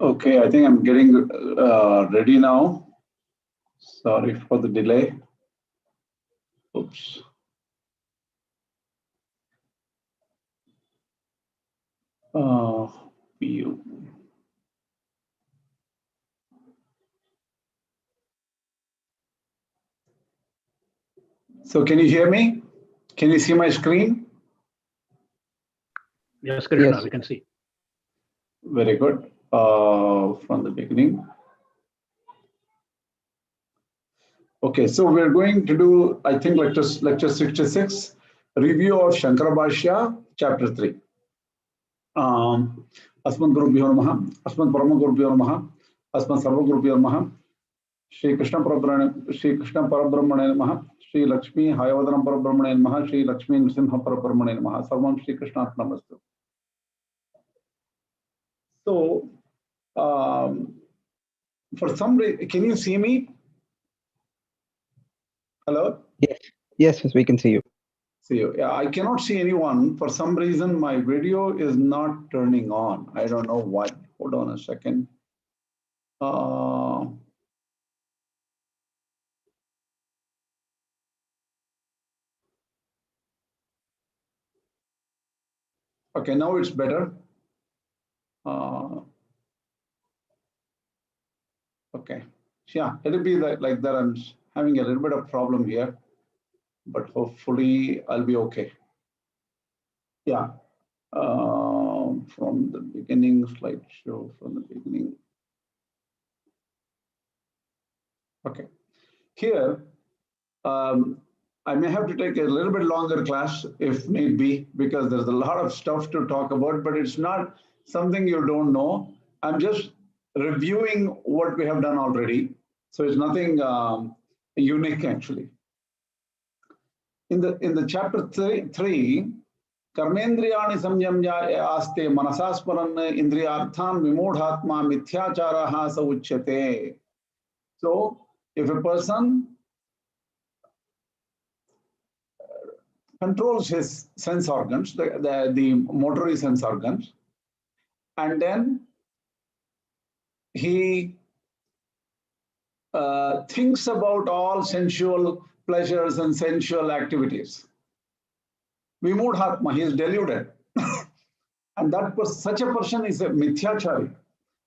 Okay, I think I'm getting ready now. Sorry for the delay. Oops. View. So can you hear me? Can you see my screen? Yes, Krishna, we can see. Very good. From the beginning. Okay, so we're going to do, I think, lecture 66, review of Shankara Bhashya, chapter 3. Asman Gurubhyo Namaha, Asman Parama Gurubhyo Namaha, Asman Sarva Gurubhyo Namaha, Shri Krishna Parabrahmane Namaha, Shri Lakshmi Hayavadanam Parabrahmane Namaha, Shri Lakshmi Nrsimha Parabrahmane Namaha, Sarvam Shri Krishna Namastu. So, for some reason, can you see me? Hello? Yes, we can see you. See you. Yeah, I cannot see anyone. For some reason, my video is not turning on. I don't know why. Hold on a second. Okay, now it's better. Okay. Yeah, it'll be like that. I'm having a little bit of problem here, but hopefully I'll be okay. Yeah. From the beginning, slideshow from the beginning. Okay. Here, I may have to take a little bit longer class if need be, because there's a lot of stuff to talk about, but it's not something you don't know. I'm just reviewing what we have done already. So it's nothing unique actually. In the chapter 3, Karmendriyani samyamya aste manasasparan indriyarthan vimodhatma mithyacharaha sa uchyate. So if a person controls his sense organs, the motory sense organs, and then he thinks about all sensual pleasures and sensual activities. Vimodhatma, he is deluded. And such a person is a mithyachari.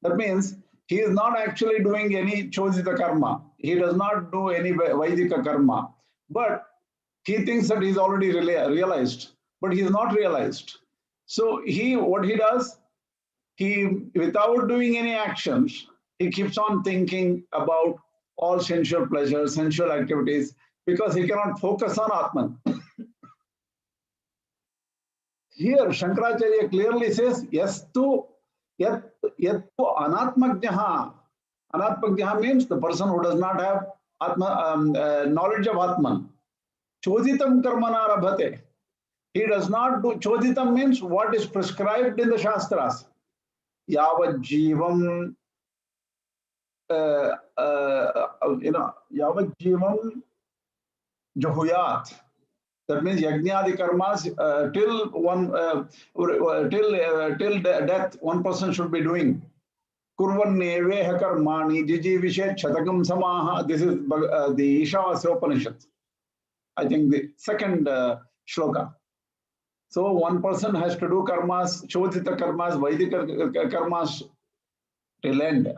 That means he is not actually doing any chodita karma. He does not do any vaidika karma. But he thinks that he's already realized, but he is not realized. So what he does, without doing any actions, he keeps on thinking about all sensual pleasures, sensual activities, because he cannot focus on Atman. Here, Shankaracharya clearly says, yastu anatmagnaha. Anatmagnaha means the person who does not have knowledge of Atman. Choditam karmana rabhate. He does not do, choditam means what is prescribed in the Shastras. Yavad jivam, yavad jivam juhuyat. That means yajnadi karmas till death, one person should be doing. Kurvan neveha karmani jiji vishet chatakam samaha. This is the Ishwara Upanishad. I think the second shloka. So one person has to do karmas, chodita karmas, vaidika karmas till end.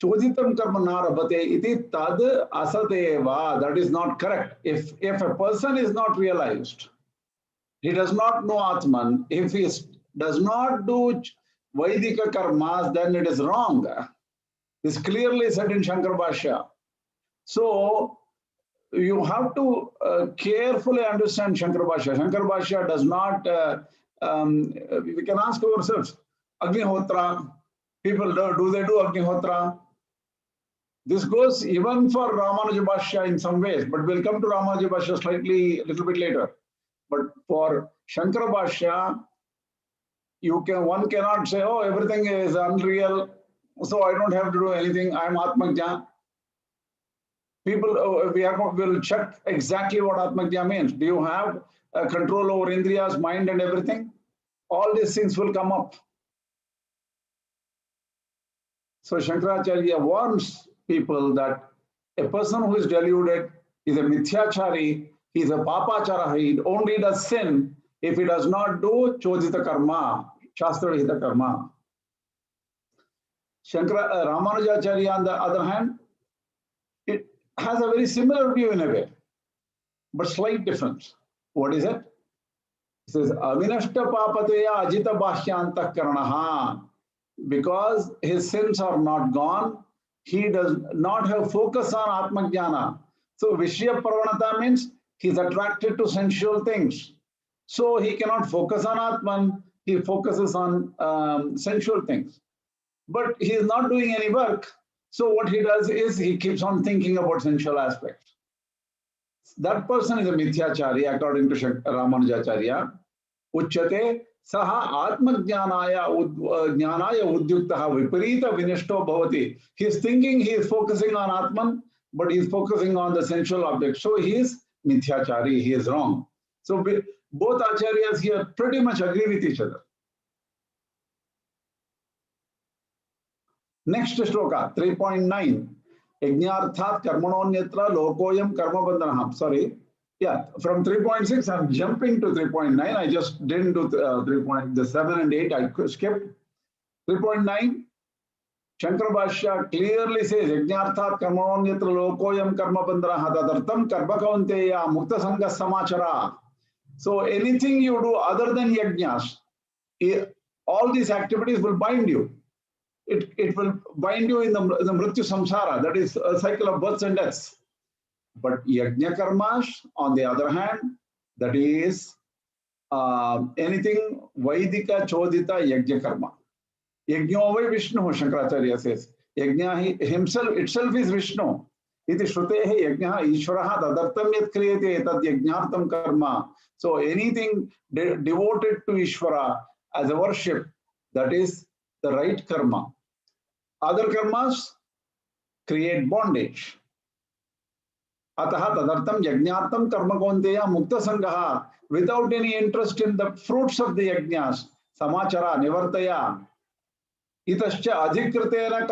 Choditam karma narabhate iti tad asateva. That is not correct. If a person is not realized, he does not know Atman, if he does not do Vaidika karmas, then it is wrong. This is clearly said in Shankara Bhashya. So you have to carefully understand Shankara Bhashya. Shankara Bhashya does not, we can ask ourselves, Agnihotra, people do they do Agnihotra? This goes even for Ramanuja Bhashya in some ways, but we'll come to Ramanuja Bhashya a little bit later. But for Shankara Bhashya, one cannot say, oh, everything is unreal, so I don't have to do anything, I'm Atmagya. People, will check exactly what Atmagya means. Do you have control over Indriyas, mind and everything? All these things will come up. So Shankaracharya warns people that a person who is deluded is a mithyachari, he is a papachara, he only does sin if he does not do chodita karma, shastra hita karma. Ramanujacharya, on the other hand, it has a very similar view in a way, but slight difference. What is it? It says, Avinashta papateya ajita bhashyantah karanaha. Because his sins are not gone, he does not have focus on Atma Jnana. So Vishya Pravanata means he's attracted to sensual things. So he cannot focus on Atman, he focuses on sensual things. But he is not doing any work. So what he does is he keeps on thinking about sensual aspects. That person is a mithyachari according to Ramanujacharya. Uchyate saha atmajnanaya jnanaya udyuktaha viparita vinishto bhavati. He is thinking, he is focusing on Atman, but he is focusing on the sensual object. So he is mithyachari, he is wrong. So both acharyas here pretty much agree with each other. Next shloka, 3.9. Yajnarthat karmanonyatra lokoyam karmabandhanam. Sorry. Yeah, from 3.6, I'm jumping to 3.9. I just didn't do the 7 and 8, I skipped. 3.9, Shankara Bhashya clearly says, Yajnarthat karmanonyatra lokoyam karmabandhanam tadartam karbakavanteya mukta sangha samachara. So anything you do other than yajnas, all these activities will bind you. It will bind you in the mrityu samsara, that is a cycle of births and deaths. But yajna karmas, on the other hand, that is anything vaidika chodita yajna karma. Yajna vai Vishnu, Shankaracharya says. Yajna itself is Vishnu. Iti shrutehe yajna Ishwara tadartam yat kriyate tad yajnartam karma. So anything devoted to Ishwara as a worship, that is the right karma. Other karmas create bondage. Ataha tadartam yajnartam karma konteya mukta sangaha. Without any interest in the fruits of the yajnas, samachara nivartaya. Itascha adhikritena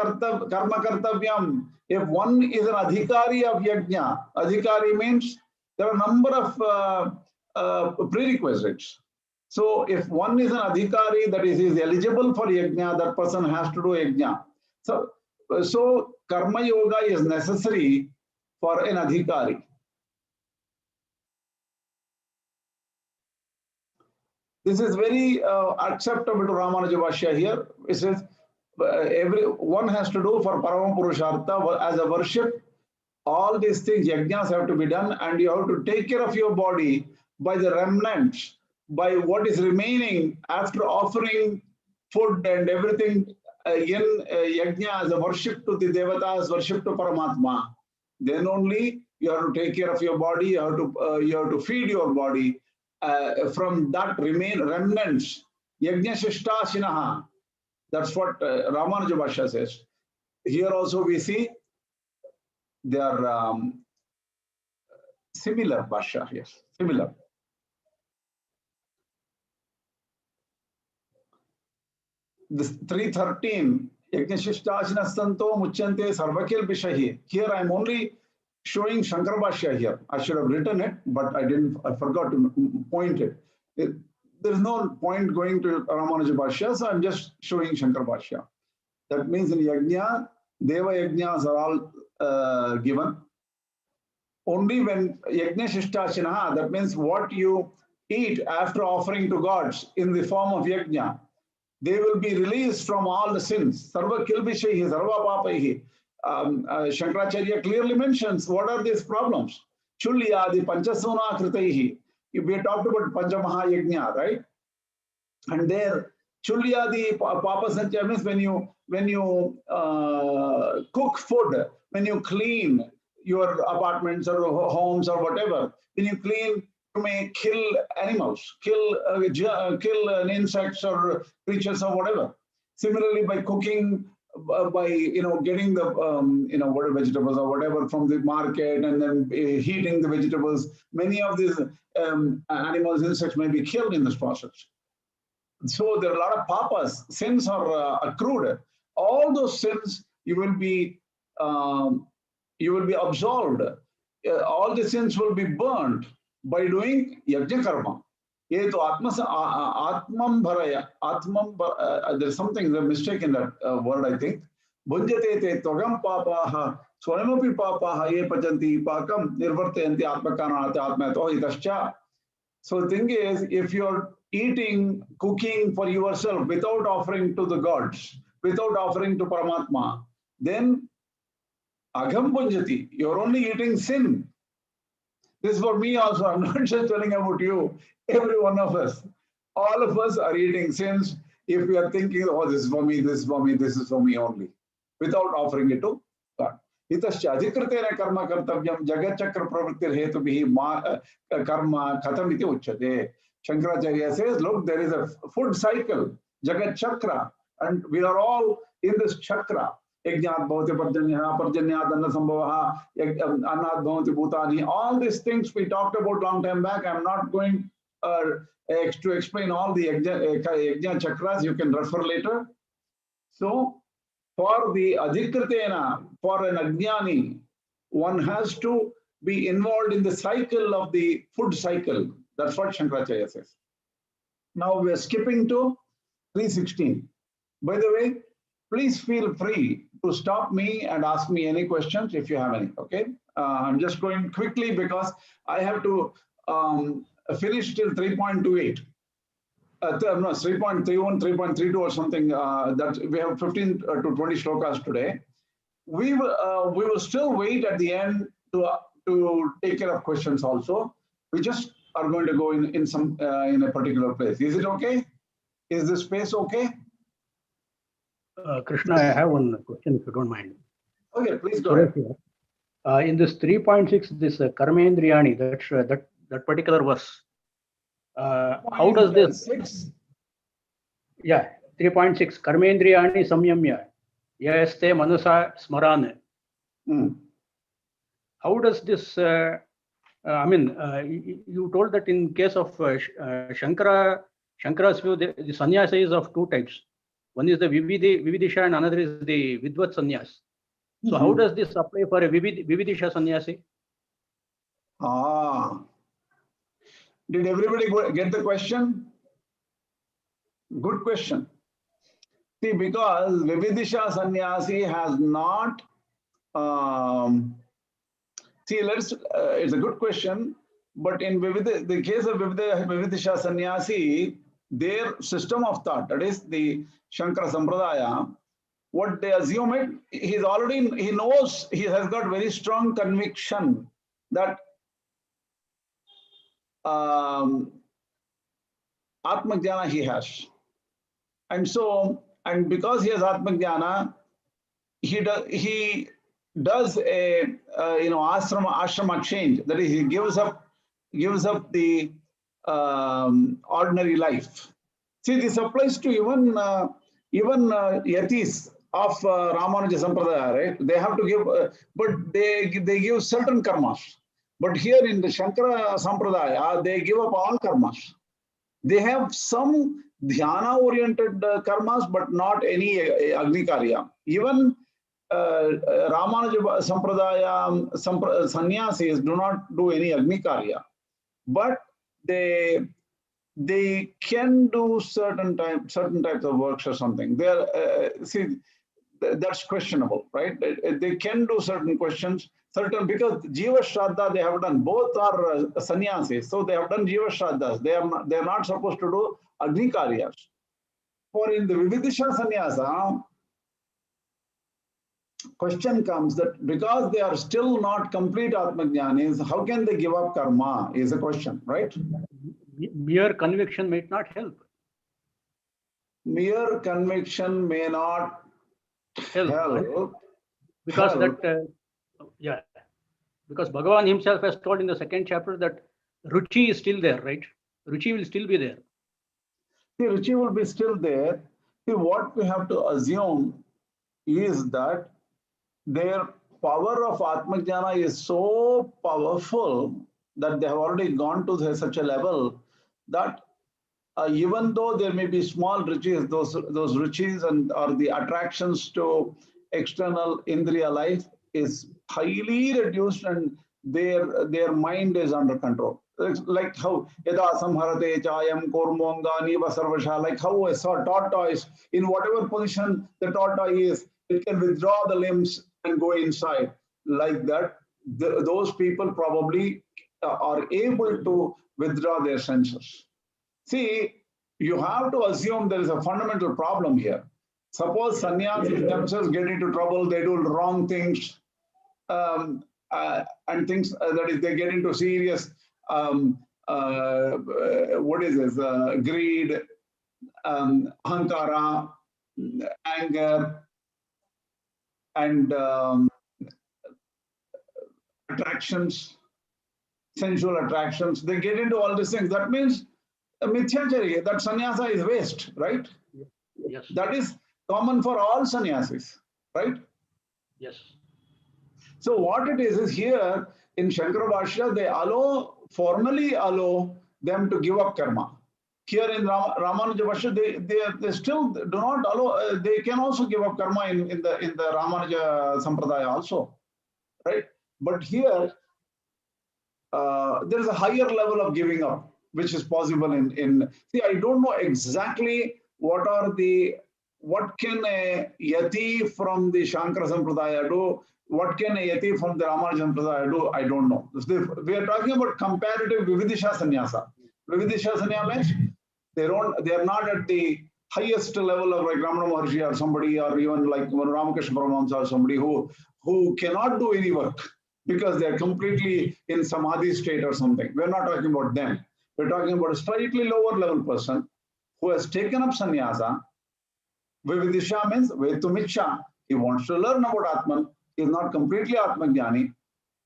karma kartavyam. If one is an adhikari of yajna, adhikari means there are a number of prerequisites. So if one is an adhikari, that is eligible for yajna, that person has to do yajna. So karma yoga is necessary for an adhikari. This is very acceptable to Ramanuja Bhashya here. It says everyone has to do for Parama Purushartha as a worship. All these things, yajnas have to be done, and you have to take care of your body by the remnants, by what is remaining after offering food and everything in yajna as a worship to the devatas, worship to Paramatma. Then only you have to take care of your body, you have to feed your body from that remnants. Yajna shishtasinaha. That's what Ramanuja Bhashya says. Here also we see they are similar Bhashya, yes, similar. This 313, Yajnashishtasina Santo Muchante Sarvakil Bishahi. Here I am only showing Shankara Bhashya here. I should have written it, but I forgot to point it. There is no point going to Ramanuja Bhashya, so I'm just showing Shankara Bhashya. That means in Yajna, Deva Yajnas are all given. Only when Yajna Shishtasina, that means what you eat after offering to gods in the form of Yajna, they will be released from all the sins. Sarva kilbishaihi, sarva papaihi. Shankaracharya clearly mentions what are these problems. Chulyadi panchasuna kritaihi. We talked about Panchamaha Yajna, right? And there, Chulyadi papa sanchaya means when you cook food, when you clean your apartments or homes or whatever, when you clean, you may kill animals, kill insects or creatures or whatever. Similarly, by cooking, by getting the whatever vegetables or whatever from the market and then heating the vegetables, many of these animals, insects may be killed in this process. So there are a lot of papas, sins are accrued. All those sins you will be absolved. All the sins will be burnt by doing yajna karma. There's something, the mistake in that word, I think. Bhunjate te tvagam papaha swayamapi papaha ye pajanti pakam nirvartayanti atmakanate atmato itascha. So the thing is, if you're cooking for yourself without offering to the gods, without offering to Paramatma, then agham bhunjati, you're only eating sin. This is for me also. I'm not just telling about you. Every one of us. All of us are eating sins if we are thinking, oh, this is for me, this is for me, this is for me only, without offering it to God. Itascha adhikritena karma kartavyam jagat chakra pravrittir hetubhihi karma khatam iti uchyate. Shankaracharya says, look, there is a food cycle, jagat chakra, and we are all in this chakra. Yajnat bhavati parjanya, parjanyat anna sambhavaha, annat bhavati bhutani. All these things we talked about long time back. I'm not going to explain all the yajna chakras. You can refer later. So, for the adhikritena, for an ajnani, one has to be involved in the cycle of the food cycle. That's what Shankaracharya says. Now we are skipping to 316. By the way, please feel free to stop me and ask me any questions if you have any, okay? I'm just going quickly because I have to finish till 3.28. No, 3.31, 3.32 or something. That we have 15 to 20 shlokas today. We will still wait at the end to take care of questions also. We just are going to go in a particular place. Is it okay? Is the space okay? Krishna, I have one question if you don't mind. Okay, please go ahead. In this 3.6, this karmendriyani, that particular verse, how does this? 6? Yeah, 3.6, karmendriyani samyamya, yaste manusa smaran. How does this? You told that in case of Shankara's view, the sannyasa is of two types. One is the Vividisha and another is the Vidvat Sannyas. So how does this apply for a Vividisha Sannyasi? Did everybody get the question? Good question. See, because Vividisha Sannyasi has not... it's a good question, but in the case of Vividisha Sannyasi, their system of thought, that is the Shankara Sampradaya, what they assume it, he knows, he has got very strong conviction that Atmajnana he has. And because he has Atmajnana, he does a ashrama change. That is, he gives up the ordinary life. See, this applies to even yatis of Ramanuja Sampradaya, right? They have to give, but they give certain karmas. But here in the Shankara Sampradaya, they give up all karmas. They have some dhyana-oriented karmas, but not any adhikari. Even Ramanuja Sampradaya sannyasis do not do any adhikari, but they can do certain types of works or something. That's questionable, right? They can do certain questions, because Jiva Shraddha they have done. Both are sannyasis, so they have done Jiva Shraddhas. They are not supposed to do adhikaryas. For in the Vividisha Sannyasa, question comes that because they are still not complete Atmajnanis, how can they give up karma is a question, right? Mere conviction might not help. Mere conviction may not help. Because because Bhagavan himself has told in the 2nd chapter that Ruchi is still there, right? Ruchi will still be there. See, Ruchi will be still there. See, what we have to assume is that their power of Atmajnana is so powerful that they have already gone to such a level that even though there may be small ruchis, those ruchis or the attractions to external indriya life is highly reduced and their mind is under control. Like how yada samharate chayam kormonga niva sarvasha, like how a tortoise, in whatever position the tortoise is, it can withdraw the limbs and go inside. Like that, those people probably are able to withdraw their senses. See, you have to assume there is a fundamental problem here. Suppose sannyasis themselves get into trouble, they do wrong things, and things that is, they get into serious what is this? Greed, Ahamkara, anger, and attractions, sensual attractions. They get into all these things. That means Mithyacharya, that sannyasa is waste, right? Yes. That is common for all sannyasis, right? Yes. So what it is here in Shankara Bhashya, they formally allow them to give up karma. Here in Ramanuja Bhashya, they still do not allow, they can also give up karma in the Ramanuja Sampradaya also, right? But here, there is a higher level of giving up, which is possible see, I don't know exactly what can a yati from the Shankara Sampradaya do, what can a yati from the Ramanuja Sampradaya do, I don't know. We are talking about comparative Vividisha Sannyasa. Vividisha Sannyasa means they are not at the highest level of like Ramana Maharshi or somebody, or even like Ramakrishna Paramahamsa or somebody who cannot do any work because they are completely in samadhi state or something. We're not talking about them. We're talking about a slightly lower level person who has taken up sannyasa. Vividisha means Vetumicha. He wants to learn about Atman. He is not completely Atmajnani.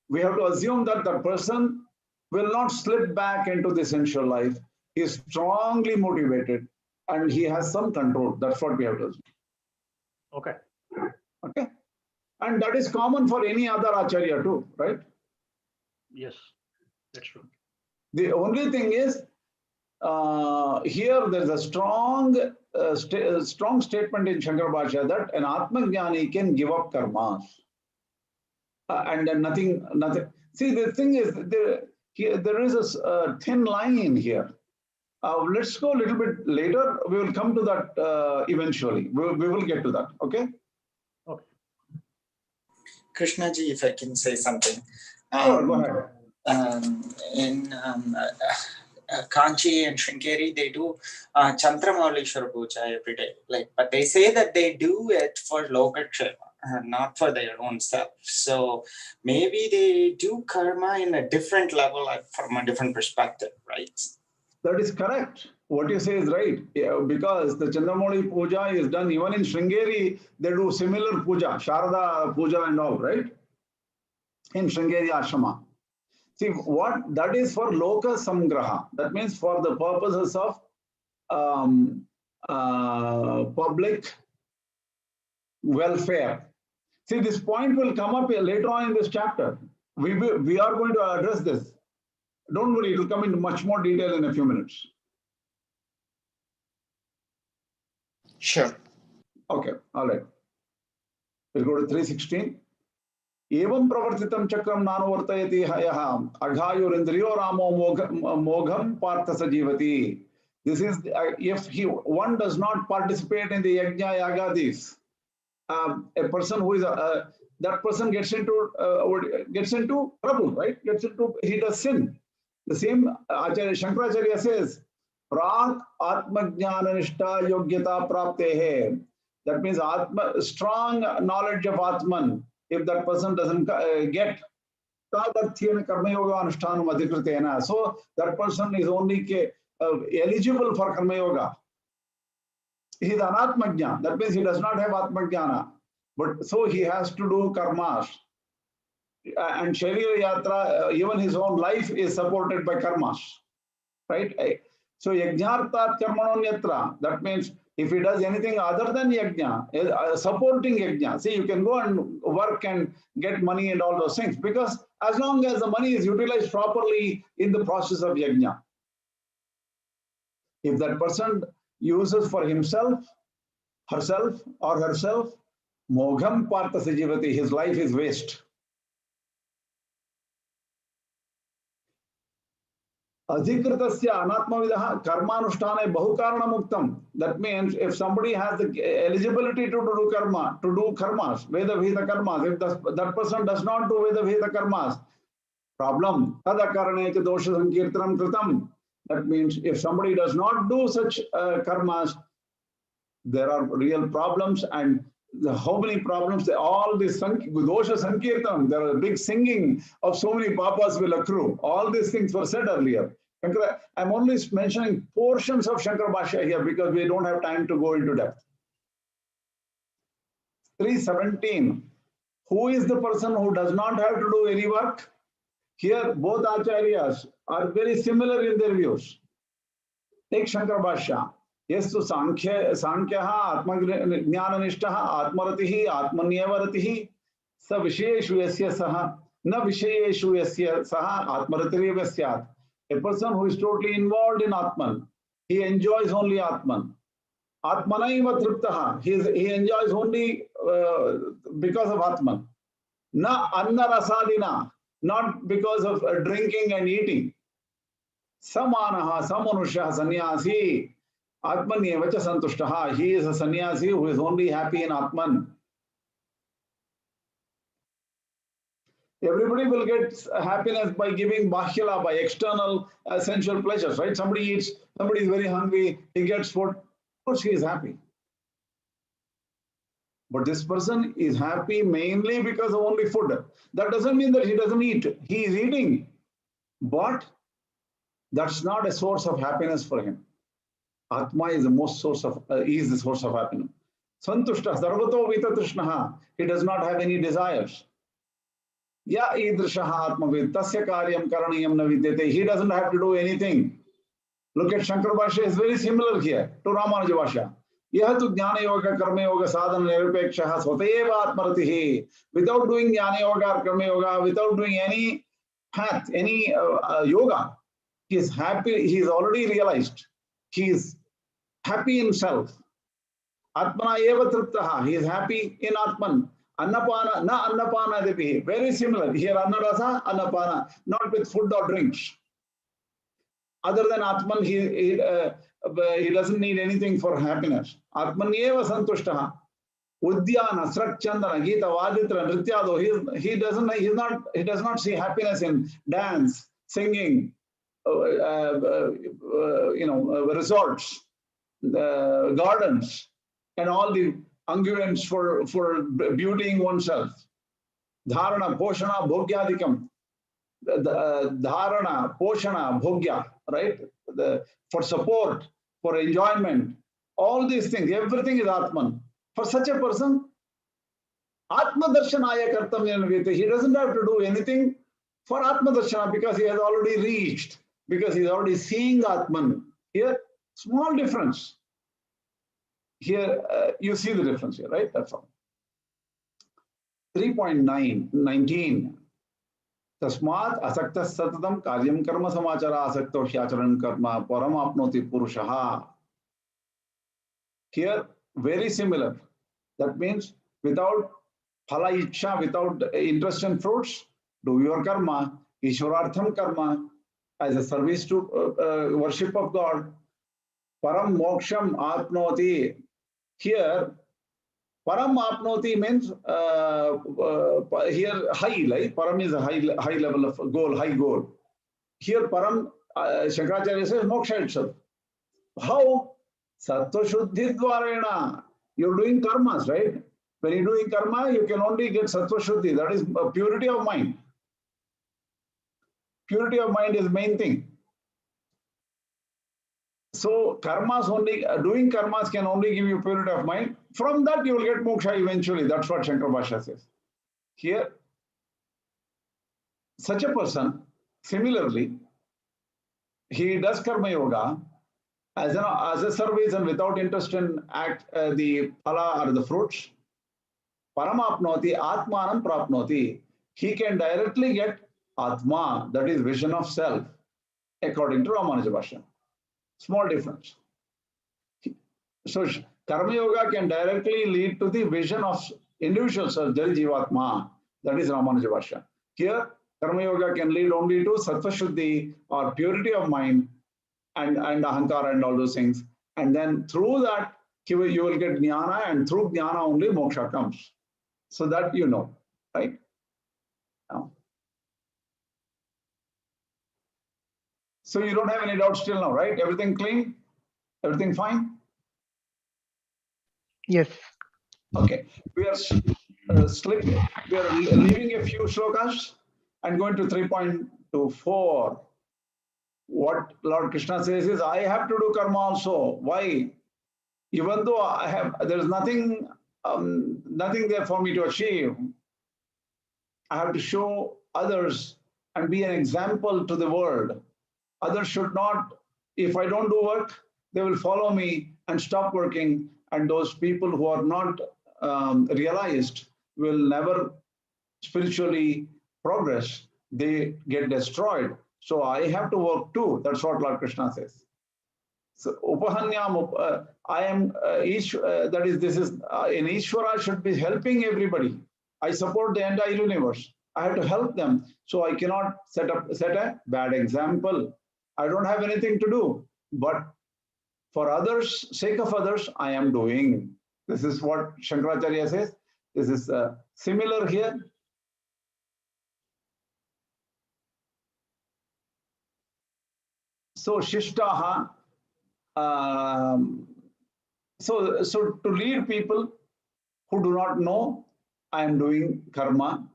We have to assume that the person will not slip back into the sensual life. He is strongly motivated and he has some control. That's what we have to assume. Okay. Okay. And that is common for any other acharya too, right? Yes, that's true. The only thing is, here there's a strong statement in Shankara Bhashya that an Atmajnani can give up karmas. And then nothing. See, the thing is, there is a thin line here. Let's go a little bit later. We will come to that eventually. We will get to that. Okay. Okay. Krishna ji, if I can say something. Sure, go ahead. In Kanchi and Shrinkeri, they do Chandramaulishwara Puja every day. But they say that they do it for Loka not for their own self. So maybe they do karma in a different level, from a different perspective, right? That is correct. What you say is right. Yeah, because the Chandramauli Puja is done even in Shringeri, they do similar puja, Sharada Puja and all, right? In Shringeri Ashrama. See, what that is for Loka Sangraha. That means for the purposes of public welfare. See, this point will come up later on in this chapter. We are going to address this. Don't worry, it will come into much more detail in a few minutes. Sure. Okay, all right. We'll go to 316. Evam pravartitam chakram nanuvartayati hayaham aghayurindriyo ramo mogham parthasa jivati. This is if one does not participate in the yajna yagadis, a person who is that person gets into trouble, right? He does sin. The same Acharya Shankaracharya says, Prak Atmajnana Nishta Yogyata Praptehe. That means strong knowledge of Atman. If that person doesn't get, so that person is only eligible for Karma Yoga. He is an Atmajnana. That means he does not have Atmajnana. But so he has to do karmas. And Sharira Yatra, even his own life is supported by karmas. Right? So Yajnartat Karmanonyatra, that means if he does anything other than Yajna, supporting Yajna, see, you can go and work and get money and all those things, because as long as the money is utilized properly in the process of Yajna. If that person uses for himself, herself, Mogham partasa jivati, his life is waste. Adhikritasya anatmavidah karmanushtane bahukaranamuktam. That means if somebody has the eligibility to do karma, to do karmas, Veda Vihita karmas, if that person does not do Veda Vihita karmas, problem. Tadakarane dosha sankirtanam kritam. That means if somebody does not do such karmas, there are real problems, and how many problems? All this dosha sankirtan, there are big singing of so many papas will accrue. All these things were said earlier. I'm only mentioning portions of Shankara Bhashya here because we don't have time to go into depth. 317. Who is the person who does not have to do any work? Here, both acharyas are very similar in their views. Take Shankara Bhashya. Yes, to Sankyaha, Atmajnanishtaha, Atmaratihi, Atmanyevaratihi, Sa Vishayeshu Yasya Saha, Na Vishayeshu Yasya Saha, Atmaratiri Vasyat. A person who is totally involved in Atman, he enjoys only Atman. Atmanaiva Triptaha, he enjoys only because of Atman. Na Anna Rasadina, not because of drinking and eating. Samanaha, Samanusha, Sannyasi, Atmanyevacha Santushtaha. He is a sannyasi who is only happy in Atman. Everybody will get happiness by giving Bhashya, by external sensual pleasures, right? Somebody eats, somebody is very hungry, he gets food, of course he is happy. But this person is happy mainly because of only food. That doesn't mean that he doesn't eat. He is eating, but that's not a source of happiness for him. Atma is the most source of, is the source of happiness. Santushta, sarvato vitatrishnaha. He does not have any desires. Ya idrishaha atmavid, tasya karyam karaniyam na vidyate. He doesn't have to do anything. Look at Shankara Bhashya is very similar here to Ramanuja Bhashya. Yaha tu jnana yoga, karma yoga, sadhana nirpekshaha, swateva atmaratihi. Without doing jnana yoga or karma yoga, without doing any path, any yoga, he is happy, he is already realized. He is happy in self. Atmana eva triptaha. He is happy in Atman. Annapana, na annapana depi. Very similar. Here annarasa, annapana. Not with food or drinks. Other than Atman, he doesn't need anything for happiness. Atman eva santushtaha. Udyana, Srakchandana, Gita, Vajitra, Nrityado. He does not see happiness in dance, singing, resorts, gardens, and all the unguents for beautying oneself. Dharana, Poshana, Bhogyadikam. Dharana, Poshana, Bhogya, right? For support, for enjoyment, all these things, everything is Atman. For such a person, Atma Darshanaya Kartamya Vita, he doesn't have to do anything for Atma Darshana because he has already reached, because he is already seeing Atman. Here, small difference. Here, you see the difference here, right? That's all. 3.19. Tasmat asakta satatam karyam karma samachara asakto hyacharan karma paramapnoti purushaha. Here, very similar. That means without phala ichha, without interest in fruits, do your karma, Ishwarartham karma, as a service to worship of God. Param moksham apnoti. Here, param apnoti means here high, like param is a high level of goal, high goal. Here param, Shankaracharya says moksha itself. How? Sattva shuddhi dvarena. You're doing karmas, right? When you're doing karma, you can only get sattva shuddhi. That is purity of mind. Purity of mind is the main thing. So karmas only, doing karmas can only give you purity of mind. From that you will get moksha eventually. That's what Shankara Bhashya says. Here, such a person, similarly, he does karma yoga as a service and without interest in the phala or the fruits. Paramapnoti atmanam prapnoti. He can directly get atma, that is vision of self, according to Ramanuja Bhashya. Small difference. So karma yoga can directly lead to the vision of individual self, Jari Jivatma. That is Ramanuja Bhashya. Here, Karma Yoga can lead only to Sattva Shuddhi or purity of mind and Ahamkara and all those things. And then through that, you will get Jnana, and through Jnana only Moksha comes. So that you know, right? Now. So you don't have any doubts till now, right? Everything clean? Everything fine? Yes. Okay. We are slipping. We are leaving a few shlokas and going to 3.24. What Lord Krishna says is, I have to do karma also. Why? Even though there's nothing there for me to achieve, I have to show others and be an example to the world. Others should not, if I don't do work, they will follow me and stop working. And those people who are not realized will never spiritually progress. They get destroyed. So I have to work too. That's what Lord Krishna says. So Upahanyam, I am that is, this is in Ishwara should be helping everybody. I support the entire universe. I have to help them. So I cannot set a bad example. I don't have anything to do, but for others, sake of others, I am doing. This is what Shankaracharya says. This is similar here. So Shishtaha, so to lead people who do not know, I am doing karma.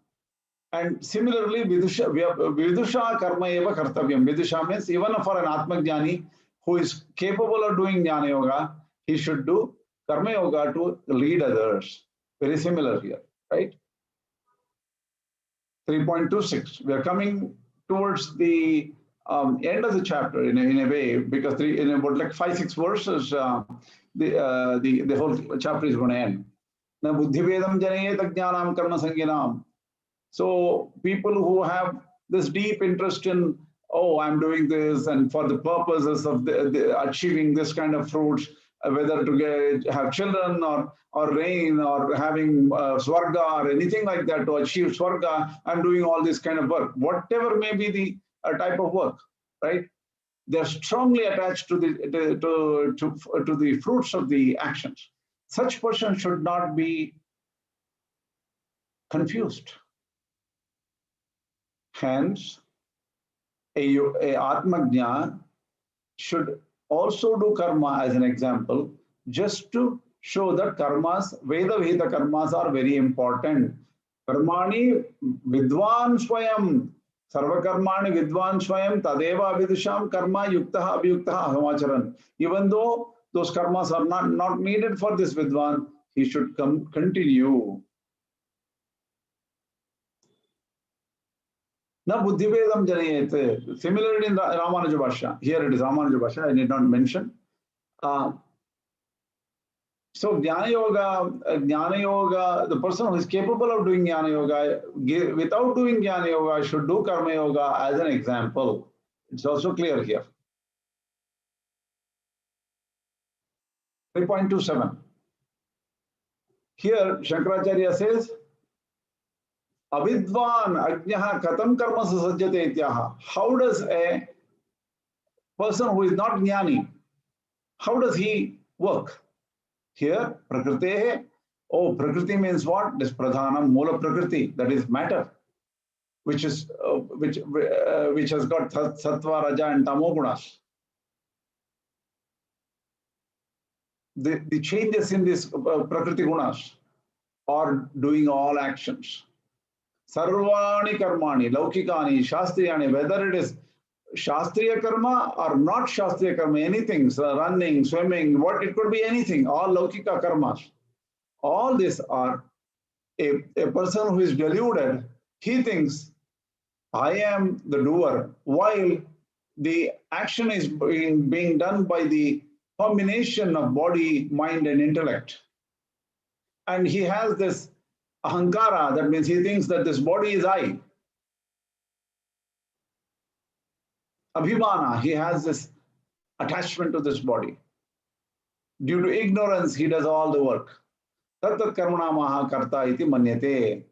And similarly, Vidusha karma eva kartavyam. Vidusha means even for an Atmajnani who is capable of doing Jnana Yoga, he should do Karma Yoga to lead others. Very similar here, right? 3.26. We are coming towards the end of the chapter in a way, because in about like 5-6 verses, the whole chapter is going to end. Na buddhivedam janayeta jnanam karma sanginam. So people who have this deep interest in, oh, I'm doing this, and for the purposes of achieving this kind of fruits, whether to have children or reign or having swarga or anything like that, to achieve swarga, I'm doing all this kind of work. Whatever may be the type of work, right? They're strongly attached to the fruits of the actions. Such person should not be confused. Hence, a Atmajna should also do karma as an example, just to show that karmas, Veda Vihita karmas are very important. Karmani vidvan swayam, sarva karmani vidvan swayam, tadeva avidusham karma yuktaha abhyuktaha ahamacharan. Even though those karmas are not needed for this vidvan, he should continue. Na buddhivedam janayete. Similarly in Ramanuja Bhashya. Here it is Ramanuja Bhashya, I need not mention. So Jnana Yoga, the person who is capable of doing Jnana Yoga, without doing Jnana Yoga, should do Karma Yoga as an example. It's also clear here. 3.27. Here Shankaracharya says, Avidvan ajnaha katam karma sajjate ityaha. How does a person who is not jnani, how does he work? Here, prakritehe. Oh, prakriti means what? This pradhanam, mula prakriti, that is matter, which has got sattva, raja, and tamo gunas. The changes in this prakriti gunas are doing all actions. Sarvani karmani, laukikani, shastriyani, whether it is shastriya karma or not shastriya karma, anything, so running, swimming, what it could be anything, all laukika karmas. All these are a person who is deluded, he thinks, I am the doer, while the action is being done by the combination of body, mind, and intellect. And he has this Ahamkara, that means he thinks that this body is I. Abhimana, he has this attachment to this body. Due to ignorance, he does all the work. Tat karmanamaha karta iti manyate.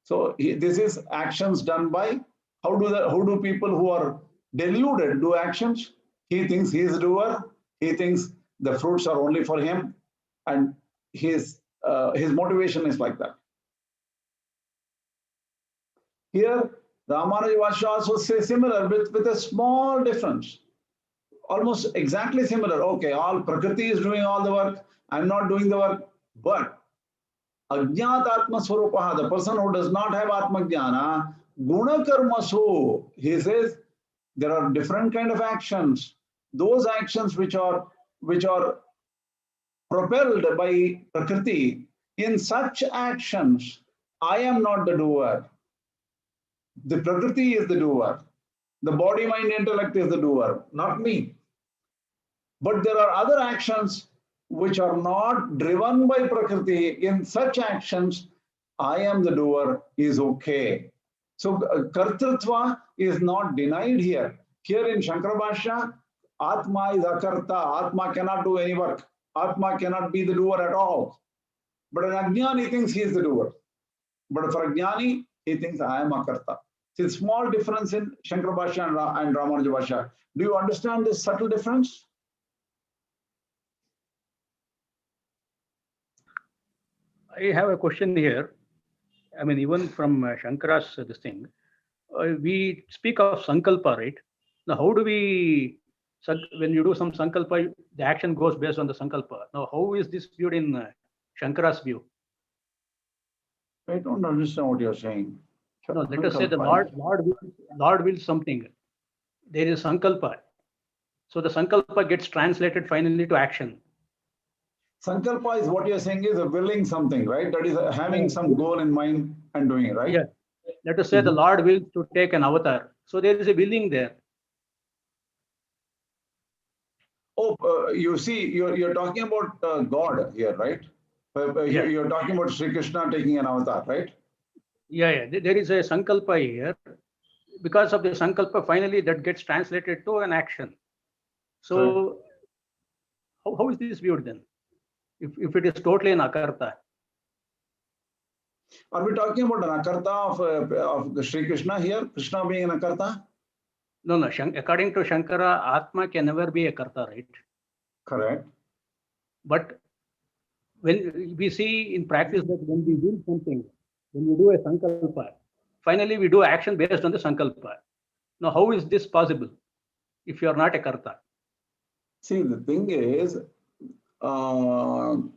So this is actions done by, how do people who are deluded do actions? He thinks he is a doer. He thinks the fruits are only for him, and his motivation is like that. Here, Ramanuja Bhashya also says similar with a small difference. Almost exactly similar. Okay, all Prakriti is doing all the work. I'm not doing the work. But Ajnat Atma Swarupaha, the person who does not have Atma Jnana, Guna Karmasu, he says there are different kind of actions. Those actions which are propelled by Prakriti, in such actions, I am not the doer. The Prakriti is the doer. The body, mind, intellect is the doer, not me. But there are other actions which are not driven by Prakriti. In such actions, I am the doer is okay. So Kartritva is not denied here. Here in Shankara Bhashya, Atma is Akarta. Atma cannot do any work. Atma cannot be the doer at all. But an Ajnani thinks he is the doer. But for Ajnani, he thinks I am Akarta. It's a small difference in Shankara Bhashya and Ramanuja Bhashya. Do you understand this subtle difference? I have a question here. I mean, even from Shankara's this thing, we speak of Sankalpa, right? Now, how do we, when you do some Sankalpa, the action goes based on the Sankalpa. Now, how is this viewed in Shankara's view? I don't understand what you're saying. No, let us say the Lord wills something. There is Sankalpa. So the Sankalpa gets translated finally to action. Sankalpa is what you're saying is a willing something, right? That is having some goal in mind and doing it, right? Yeah. Let us say the Lord wills to take an avatar. So there is a willing there. Oh, you see, you're talking about God here, right? Yeah. You're talking about Sri Krishna taking an avatar, right? Yeah. There is a Sankalpa here. Because of the Sankalpa, finally that gets translated to an action. So how is this viewed then? If it is totally an Akarta. Are we talking about an Akarta of Sri Krishna here? Krishna being an Akarta? No. According to Shankara, Atma can never be a Karta, right? Correct. But when we see in practice that when we will something, when we do a Sankalpa, finally we do action based on the Sankalpa. Now, how is this possible if you are not a Karta? See, the thing is, the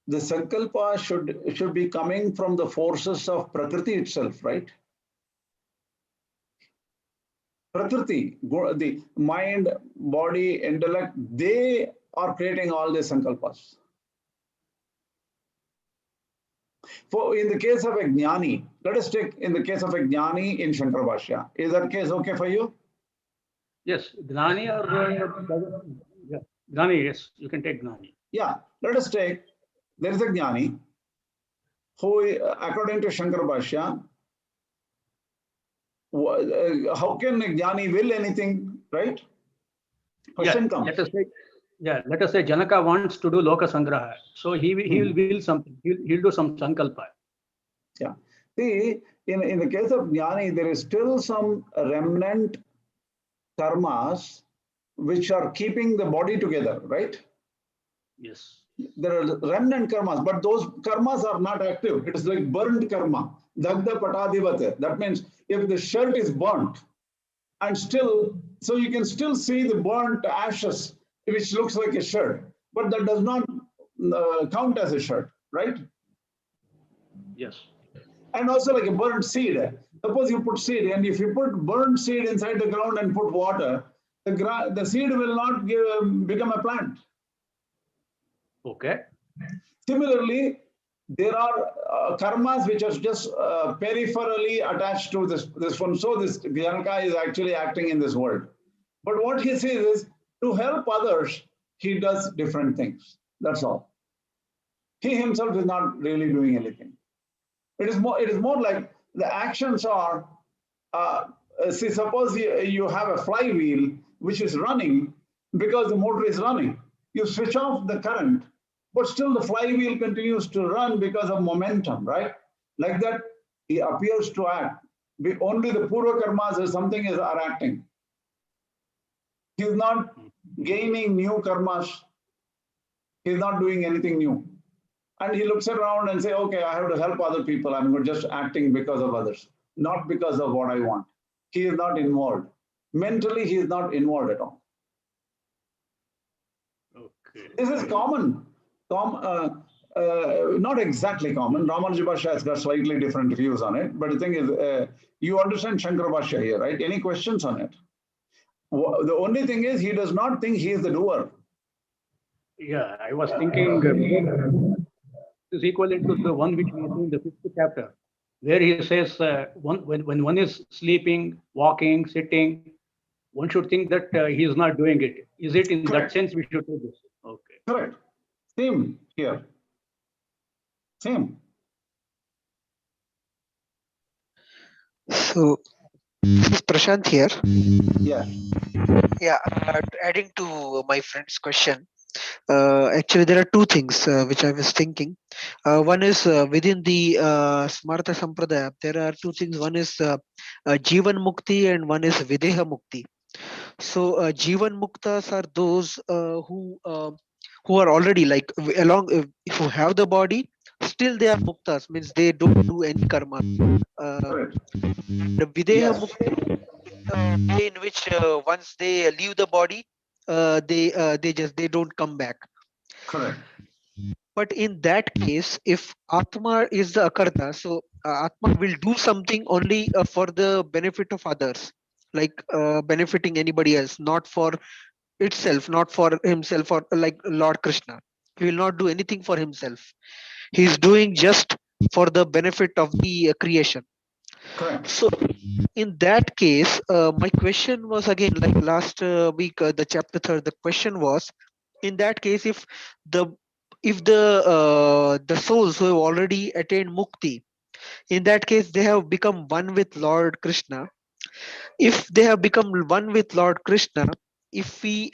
Sankalpa should be coming from the forces of Prakriti itself, right? Prakriti, the mind, body, intellect, they are creating all the Sankalpas. In the case of a Jnani, let us take in the case of a Jnani in Shankara Bhashya. Is that case okay for you? Yes, Jnani or Jnani, yes, you can take Jnani. Yeah, let us take, there is a Jnani who, according to Shankara Bhashya, how can a Jnani will anything, right? Question comes. Let us say Janaka wants to do Loka Sangraha. So he will will something. He'll do some Sankalpa. Yeah. See, in the case of Jnani, there is still some remnant karmas which are keeping the body together, right? Yes. There are remnant karmas, but those karmas are not active. It is like burnt karma. Dagda patadivate. That means if the shirt is burnt and still, so you can still see the burnt ashes, which looks like a shirt, but that does not count as a shirt, right? Yes. And also like a burnt seed. Suppose you put seed, and if you put burnt seed inside the ground and put water, the seed will not become a plant. Okay. Similarly, there are karmas which are just peripherally attached to this one. So this Janaka is actually acting in this world. But what he says is, to help others, he does different things. That's all. He himself is not really doing anything. It is more like the actions are, see, suppose you have a flywheel which is running because the motor is running. you switch off the current, but still the flywheel continues to run because of momentum, right? Like that, he appears to act. Only the Purva karmas is something are acting. He's not gaining new karmas. He's not doing anything new. And he looks around and say, okay, I have to help other people. I'm just acting because of others, not because of what I want. He is not involved. Mentally, he is not involved at all. Okay. This is common. Not exactly common. Ramanuja Bhashya has got slightly different views on it. But the thing is, you understand Shankara Bhashya here, right? Any questions on it? The only thing is, he does not think he is the doer. Yeah, I was thinking is equivalent to the one which we see in the 5th chapter, where he says when one is sleeping, walking, sitting, one should think that he is not doing it. Is it in Correct. that sense we should do this? Okay. Correct. Same here. Same. So, this is Prashant here. Yeah. Yeah, adding to my friend's question, actually there are two things which I was thinking. One is within the Smarta Sampradaya, there are two things. One is Jivanmukti and one is Videha Mukti. So Jivanmuktas are those who are already like who have the body, still they are muktas, means they don't do any karma. Correct. The Videha Yes. Mukti, way in which once they leave the body, they don't come back. Correct. But in that case, if Atma is the Akarta, so Atma will do something only for the benefit of others, like benefiting anybody else, not for itself, not for himself, or like Lord Krishna. He will not do anything for himself. He is doing just for the benefit of the creation. Correct. So in that case, my question was again like last week, the chapter 3rd. The question was, in that case, if the souls who have already attained mukti, in that case they have become one with Lord Krishna. If they have become one with Lord Krishna, if we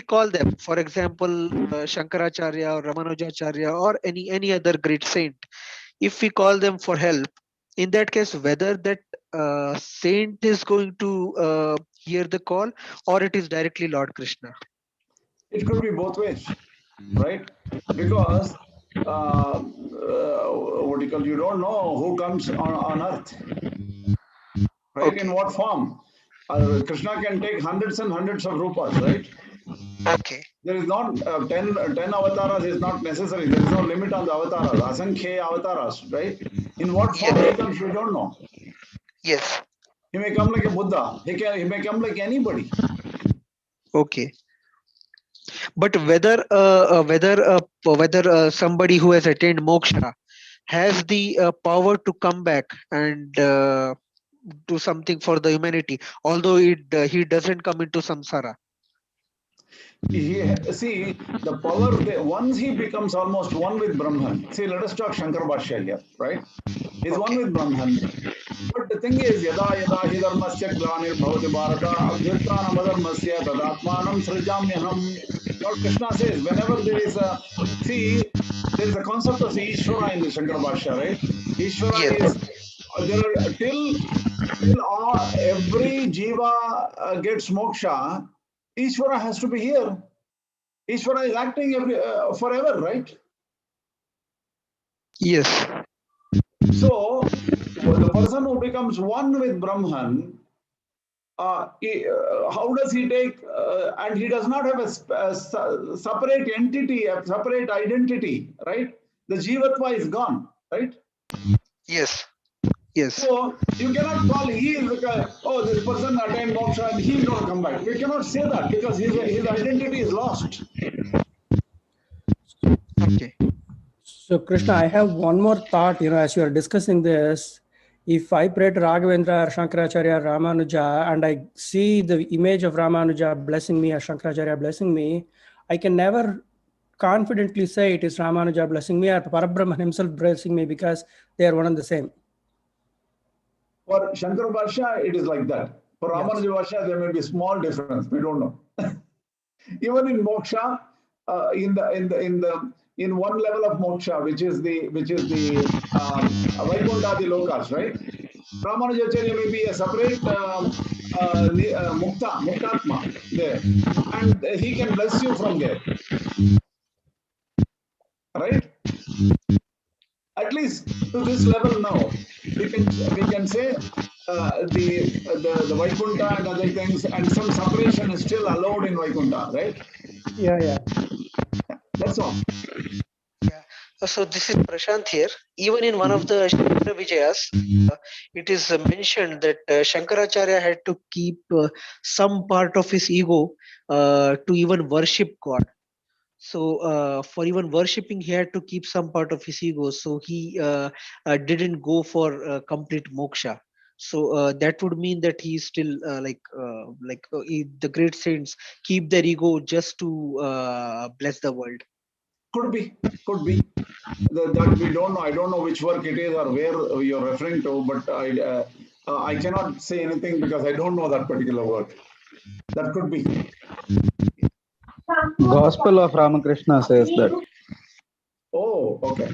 call them, for example, Shankaracharya or Ramanujacharya or any other great saint, if we call them for help, in that case, whether that saint is going to hear the call or it is directly Lord Krishna. It could be both ways, right? Because what you call, you don't know who comes on earth, right? Okay. In what form? Krishna can take hundreds and hundreds of rupas, right? Okay. There is not 10 avatars is not necessary. There is no limit on the avatars. Asankhe avatars, right? In what form he comes, you don't know. Yes. He may come like a Buddha. He may come like anybody. Okay. But whether somebody who has attained moksha has the power to come back and do something for the humanity, although he doesn't come into samsara. See, the power, once he becomes almost one with Brahman. See, let us talk Shankara Bhashya here, right? He's one with Brahman. But the thing is, yada yada hi dharmasya glanir bhavati bharata abhyutthanam adharmasya tadatmanam srijamyaham. Lord Krishna says, whenever there is a, see, there is a concept of the Ishwara in the Shankara Bhashya, right? Ishwara is, there are, till every jiva gets moksha, Ishwara has to be here. Ishwara is acting forever, right? Yes. So, the person who becomes one with Brahman, how does he take, and he does not have a separate entity, a separate identity, right? The jivatva is gone, right? Yes. Yes. So, you cannot call he is like, oh, this person attained moksha and he is going to come back. You cannot say that because his identity is lost. Okay. So Krishna, I have one more thought, as you are discussing this. If I pray to Raghavendra or Shankaracharya, Ramanuja, and I see the image of Ramanuja blessing me or Shankaracharya blessing me, I can never confidently say it is Ramanuja blessing me or Parabrahman himself blessing me because they are one and the same. For Shankara Bhashya, it is like that. For Ramanuja Bhashya, there may be small difference. We don't know. Even in moksha, in one level of moksha, which is the Vaikuntha, the Lokas, right? Ramanujacharya may be a separate muktatma there, and he can bless you from there, right? At least to this level now, we can say the Vaikuntha and other things, and some separation is still allowed in Vaikuntha, right? Yeah. That's all. Yeah. So this is Prashant here. Even in one of the Shankara Vijayas, it is mentioned that Shankaracharya had to keep some part of his ego to even worship God. So for even worshipping, he had to keep some part of his ego. So he didn't go for complete moksha. So that would mean that he is still the great saints keep their ego just to bless the world. Could be. That we don't know. I don't know which work it is or where you're referring to, but I cannot say anything because I don't know that particular work. That could be. Gospel of Ramakrishna says that. Oh, okay.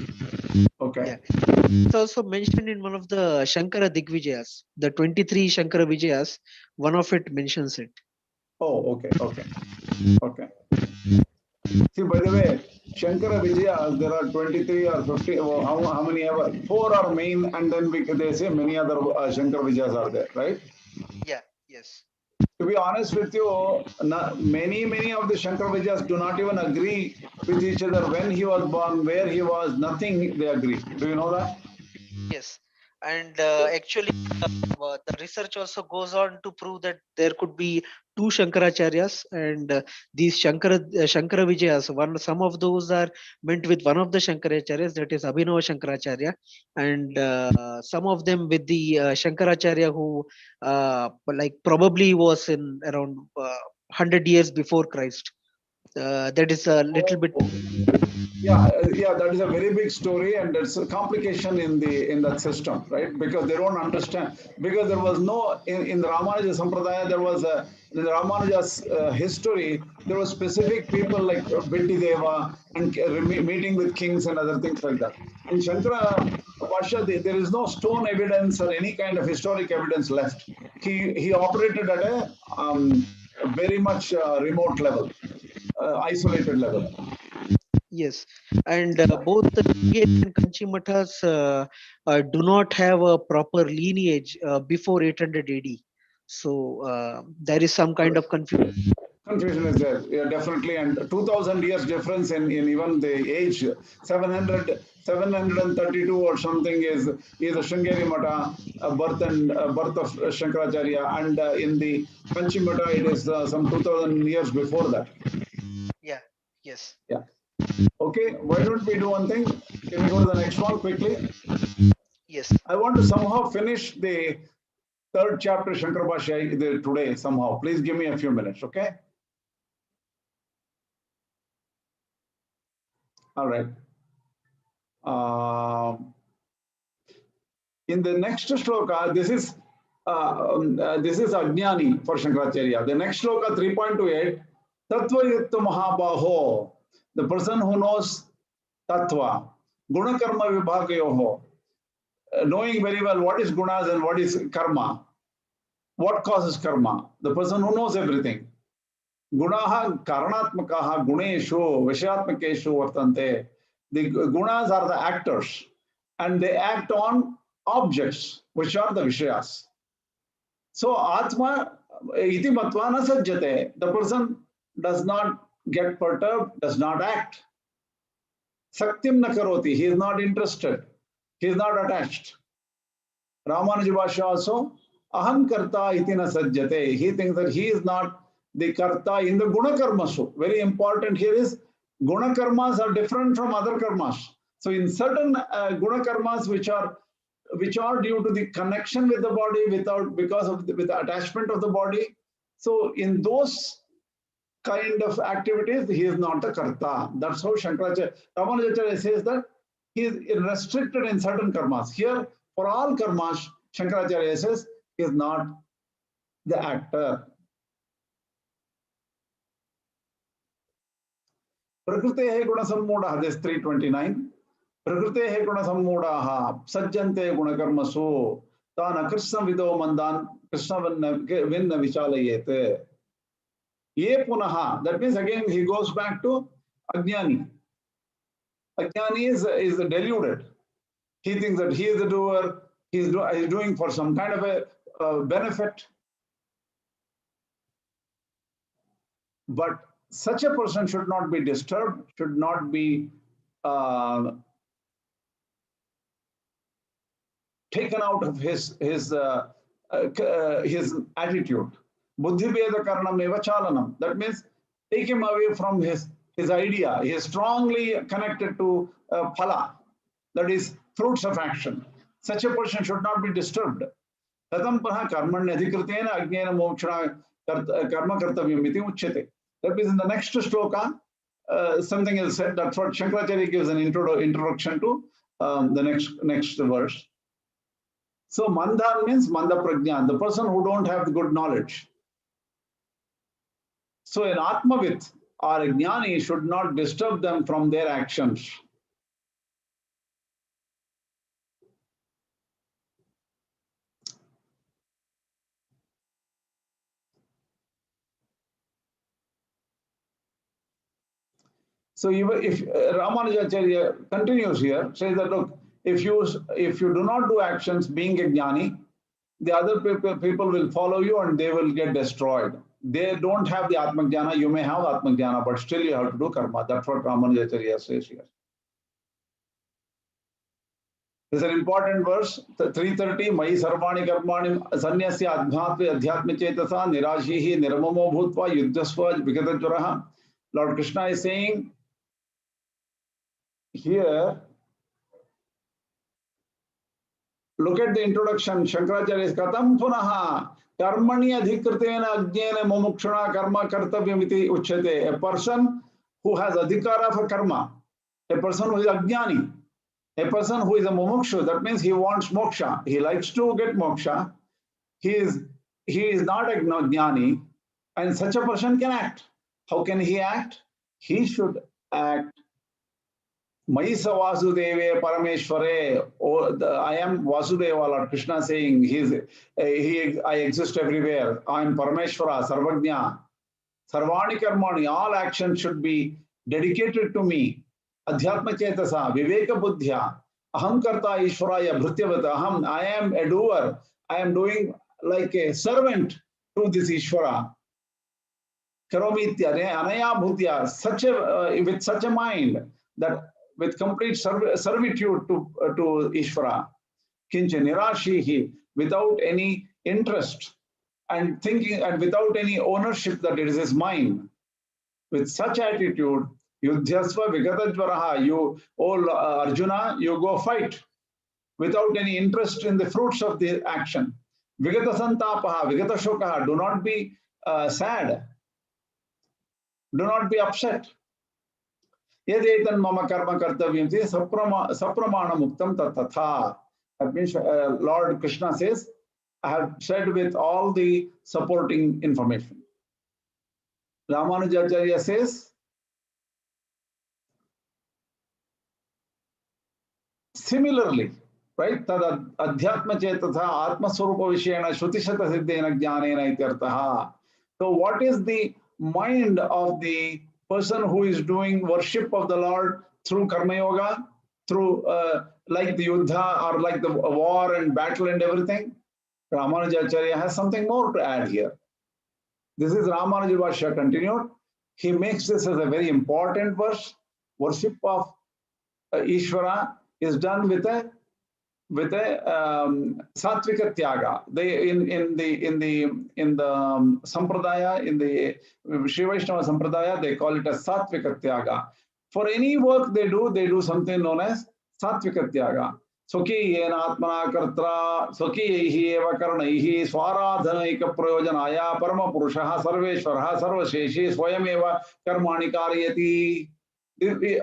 Yeah. It's also mentioned in one of the Shankara Digvijayas, the 23 Shankara Vijayas. One of it mentions it. Oh, okay. See, by the way, Shankara Vijayas, there are 23 or 50, how many ever? 4 are main, and then they say many other Shankara Vijayas are there, right? Yeah, yes. To be honest with you, many of the Shankara Vijayas do not even agree with each other. When he was born, where he was, nothing they agree. Do you know that? Yes. And actually, the research also goes on to prove that there could be two Shankaracharyas, and these Shankara Vijayas, some of those are meant with one of the Shankaracharyas, that is Abhinava Shankaracharya, and some of them with the Shankaracharya who probably was in around 100 years before Christ. That is a little bit. Yeah, that is a very big story, and there's a complication in that system, right? Because they don't understand. Because there was no in the Ramanuja Sampradaya, there was in the Ramanuja's history, there were specific people like Deva and meeting with kings and other things like that. In Shankara Bhashya, there is no stone evidence or any kind of historic evidence left. He operated at a very much remote level, isolated level. Yes, and both the Sringeri and Kanchi Mathas do not have a proper lineage before 800 AD. So there is some kind of confusion. Confusion is there, yeah, definitely, and 2000 years difference in even the age. 732 or something is a Sringeri Mata, birth of Shankaracharya, and in the Kanchi Mata it is some 2000 years before that. Yeah. Yes. Yeah. Okay, why don't we do one thing? Can we go to the next one quickly? Yes. I want to somehow finish the 3rd chapter Shankara Bhashya today somehow. Please give me a few minutes, okay? All right. In the next shloka, this is Ajnani for Shankaracharya. The next shloka 3.28, Tattva Yutta Mahabaho, the person who knows Tattva, Guna Karma Vibhagayoho, knowing very well what is gunas and what is karma, what causes karma, the person who knows everything. Gunaha karanatmakaha guneshu vishayatmakeshu vartante. The gunas are the actors, and they act on objects, which are the vishayas. So atma iti matva na sajjate. The person does not get perturbed, does not act. Saktim na karoti. He is not interested. He is not attached. Ramanuja Bhashya also, aham karta iti na sajjate. He thinks that he is not the karta in the guna karmasu. Very important here is guna karmas are different from other karmas. So in certain guna karmas which are due to the connection with the body because of with the attachment of the body. So in those kind of activities, he is not the karta. That's how Ramanujacharya says that he is restricted in certain karmas. Here, for all karmas, Shankaracharya says he is not the actor. Prakritehe guna sammudaha, this 329. Prakritehe guna sammudaha, sajjante guna karmasu, tana Krishna vido mandan, Krishna vinna vichalayete. Ye punaha, that means again he goes back to Jnani. Jnani is deluded. He thinks that he is the doer, he is doing for some kind of a benefit. But such a person should not be disturbed, should not be taken out of his attitude. Buddhi veda karanam eva chalanam. That means take him away from his idea. He is strongly connected to phala, that is fruits of action. Such a person should not be disturbed. Tatam paha karmanya adhikritena ajnana mokshana karma kartavyam iti uchyate. That means in the next shloka, something is said. That's what Shankaracharya gives an introduction to the next verse. So mandhan means manda prajna, the person who don't have the good knowledge. So an atmavit or a jnani should not disturb them from their actions. So if Ramanujacharya continues here, says that look, if you do not do actions being a jnani, the other people will follow you and they will get destroyed. They don't have the Atmajnana, you may have Atmajnana, but still you have to do karma. That's what Ramanujacharya says here. There's an important verse, 330, Mai sarvani karmani sannyasi adhyatme adhyatme chetasa nirashihi nirmamo bhutva yuddhasva vigatajvaraha. Lord Krishna is saying here, look at the introduction. Shankaracharya is katam punaha karmani adhikritena ajnana mumukshana karma kartavyamiti uchyate. A person who has adhikara for karma, a person who is ajnani, a person who is a mumukshu, that means he wants moksha. He likes to get moksha. He is not a jnani, and such a person can act. How can he act? He should act Maisa Vasudeve Parameshware, I am Vasudeva, Lord Krishna saying, I exist everywhere. I am Parameshwara, Sarvajna. Sarvani Karmani, all actions should be dedicated to me. Adhyatma Chetasa, Viveka Buddhya, Ahamkarta Ishwaraya Bhrityavata, Aham, I am a doer. I am doing like a servant to this Ishwara. Karomitya, Anaya Bhutya, with such a mind that with complete servitude to Ishwara, kincha nirashihi, without any interest and thinking and without any ownership that it is his mind. With such attitude, yudhyasva vigatajvaraha, you, Arjuna, you go fight without any interest in the fruits of the action. Vigata santapaha, vigata shokaha, do not be sad. Do not be upset. Yedetan mama karma kartavyamti sapramana muktam tathatha. That means Lord Krishna says, I have said with all the supporting information. Ramanujacharya says, similarly, right? Tad adhyatma chetatha atma swarupa vishayana shrutishata siddhena jnanena ityartaha. So what is the mind of the person who is doing worship of the Lord through karma yoga, through like the yuddha or like the war and battle and everything? Ramanujacharya has something more to add here. This is Ramanuja Bhashya continued. He makes this as a very important verse. Worship of Ishwara is done with a sattvika tyaga. They in the sampradaya, in the Shri Vaishnava sampradaya, they call it a sattvika tyaga. For any work they do something known as sattvika tyaga. Soki yena atmana kartra, soki yehi eva karnaihi swaradhanaika prayojanaya parama purushaha sarveshwaraha sarvasheshi swayameva karmani karyati.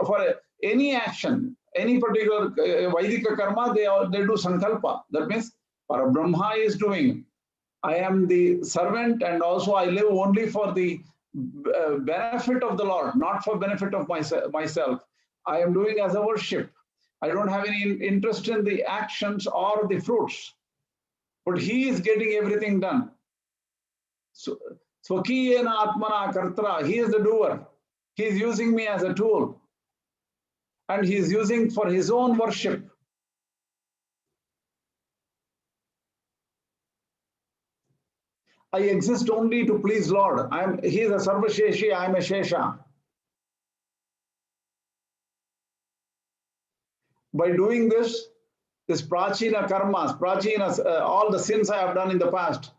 For any action, any particular Vaidika karma, they do Sankalpa. That means Parabrahma is doing. I am the servant and also I live only for the benefit of the Lord, not for benefit of myself. I am doing as a worship. I don't have any interest in the actions or the fruits, but he is getting everything done. So, Swakiyena Atmana Kartra, he is the doer. He is using me as a tool, and he is using for his own worship. I exist only to please Lord. He is a Sarvasheshi, I am a Shesha. By doing this prachina karmas, all the sins I have done in the past,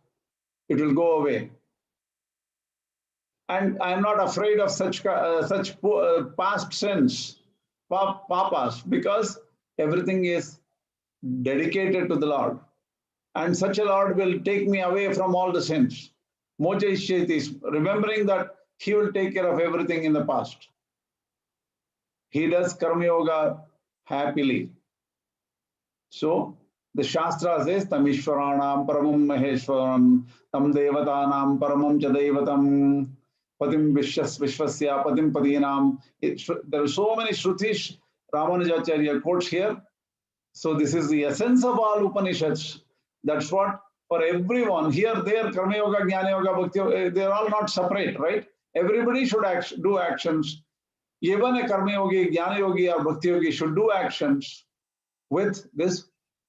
it will go away. And I am not afraid of such past sins, papas, because everything is dedicated to the Lord. And such a Lord will take me away from all the sins. Moja Ishyetis, remembering that he will take care of everything in the past. He does Karma Yoga happily. So the Shastra says, Tam Ishwaranam Paramam Maheshwaram, Tam Devatanam Paramam Chadevatam, Patim Vishwasya, Patim Padinam. There are so many Shrutis, Ramanujacharya quotes here. So this is the essence of all Upanishads. That's what for everyone, here, there, Karma Yoga, Jnana Yoga, Bhakti Yoga, they're all not separate, right? Everybody should do actions. Even a Karma Yogi, Jnana Yogi or Bhakti Yogi should do actions with this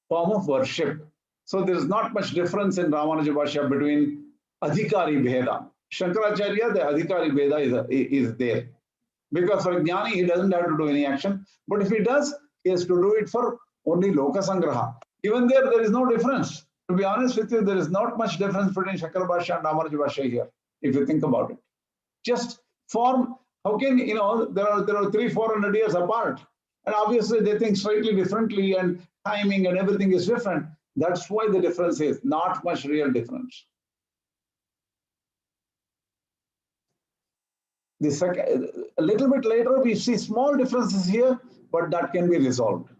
form of worship. So there is not much difference in Ramanuja Bhashya between adhikari bheda. Shankaracharya, the adhikari bheda is there. Because for Jnani, he doesn't have to do any action. But if he does, he has to do it for only Loka Sangraha. Even there is no difference. To be honest with you, there is not much difference between Shankara Bhashya and Ramanuja Bhashya here, if you think about it. Just form, how can, there are 300-400 years apart. And obviously they think slightly differently and timing and everything is different. That's why the difference is not much real difference. A little bit later, we see small differences here, but that can be resolved.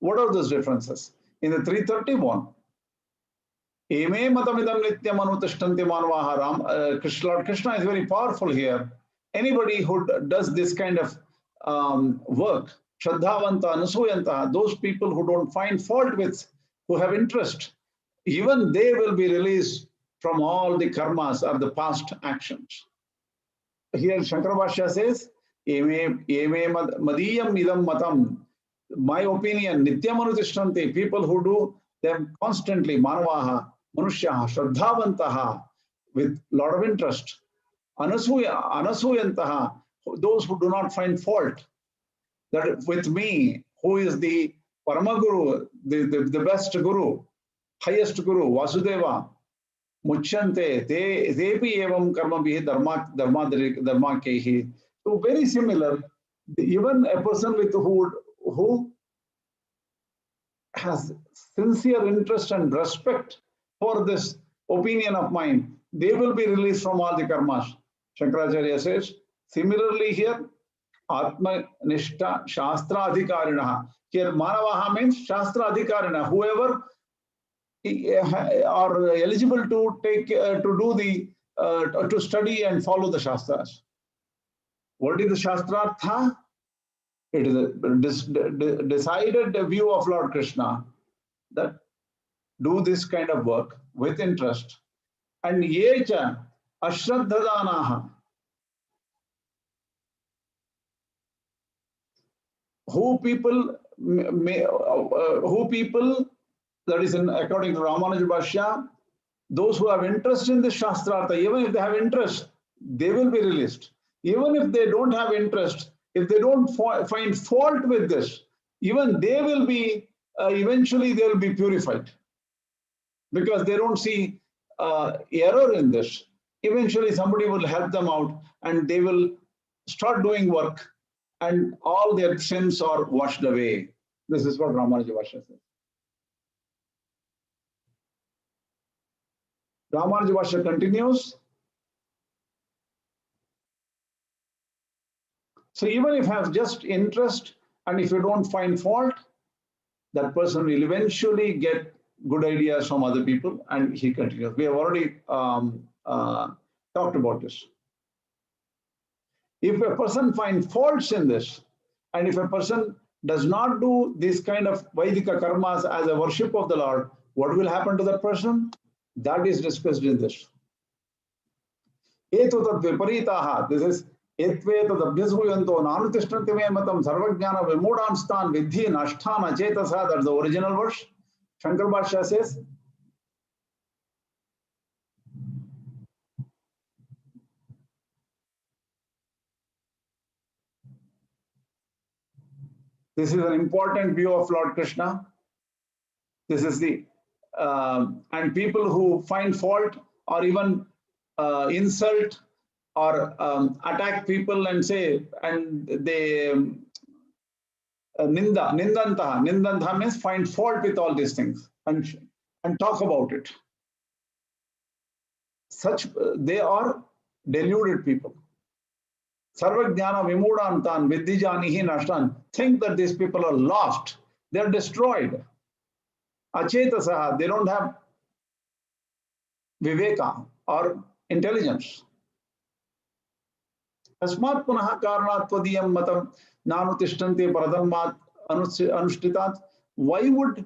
What are those differences? In the 331, Eme matamidam nityam anutishtanti manvaha. Lord Krishna is very powerful here. Anybody who does this kind of work, Shraddhavanta, Anusuyanta, those people who don't find fault with, who have interest, even they will be released from all the karmas or the past actions. Here Shankara Bhashya says, Eme madiyam idam matam. My opinion, nityam anutishtanti, people who do them constantly, manavaha, manusyaha, shraddhavantaha, with a lot of interest. Anasuyantaha, those who do not find fault. That with me, who is the Paramaguru, the best Guru, highest Guru, Vasudeva, Muchante, Depi evam karma bihi dharma kehi. So very similar. Even a person with who has sincere interest and respect for this opinion of mine, they will be released from all the karmas. Shankaracharya says, similarly here, Atma Nishta Shastra Adhikarina. Here, Manavaha means Shastra Adhikarina. Whoever are eligible to take to study and follow the Shastras. What is the Shastrartha? It is a decided view of Lord Krishna that do this kind of work with interest. And yecha ashraddhadanaha, who people that is according to Ramanuja Bhashya, those who have interest in the Shastrartha, even if they have interest, they will be released. Even if they don't have interest, if they don't find fault with this, even they will be, eventually they will be purified. Because they don't see error in this. Eventually somebody will help them out and they will start doing work and all their sins are washed away. This is what Ramanuja Bhashya says. Ramanuja Bhashya continues. So even if you have just interest and if you don't find fault, that person will eventually get good ideas from other people, and he continues. We have already talked about this. If a person finds faults in this, and if a person does not do this kind of Vaidika karmas as a worship of the Lord, what will happen to that person? That is discussed in this. Etutad viparitaha. This is etvetad abhyasuyanto nanutishtanti me matam sarvajnana vimudanstan vidhi nasthana chetasa. That's the original verse. Shankara Bhashya says. This is an important view of Lord Krishna. This is the and people who find fault or even insult or attack people and say, and they nindanta means find fault with all these things and talk about it. Such they are deluded people. Sarvajnana vimudantan viddhijanihi nashtan. Think that these people are lost. They are destroyed. Achetasaha, they don't have viveka or intelligence. Tasmat punaha karanat tvadiyam matam nanutishtanti paradhammat anushtitat. Why would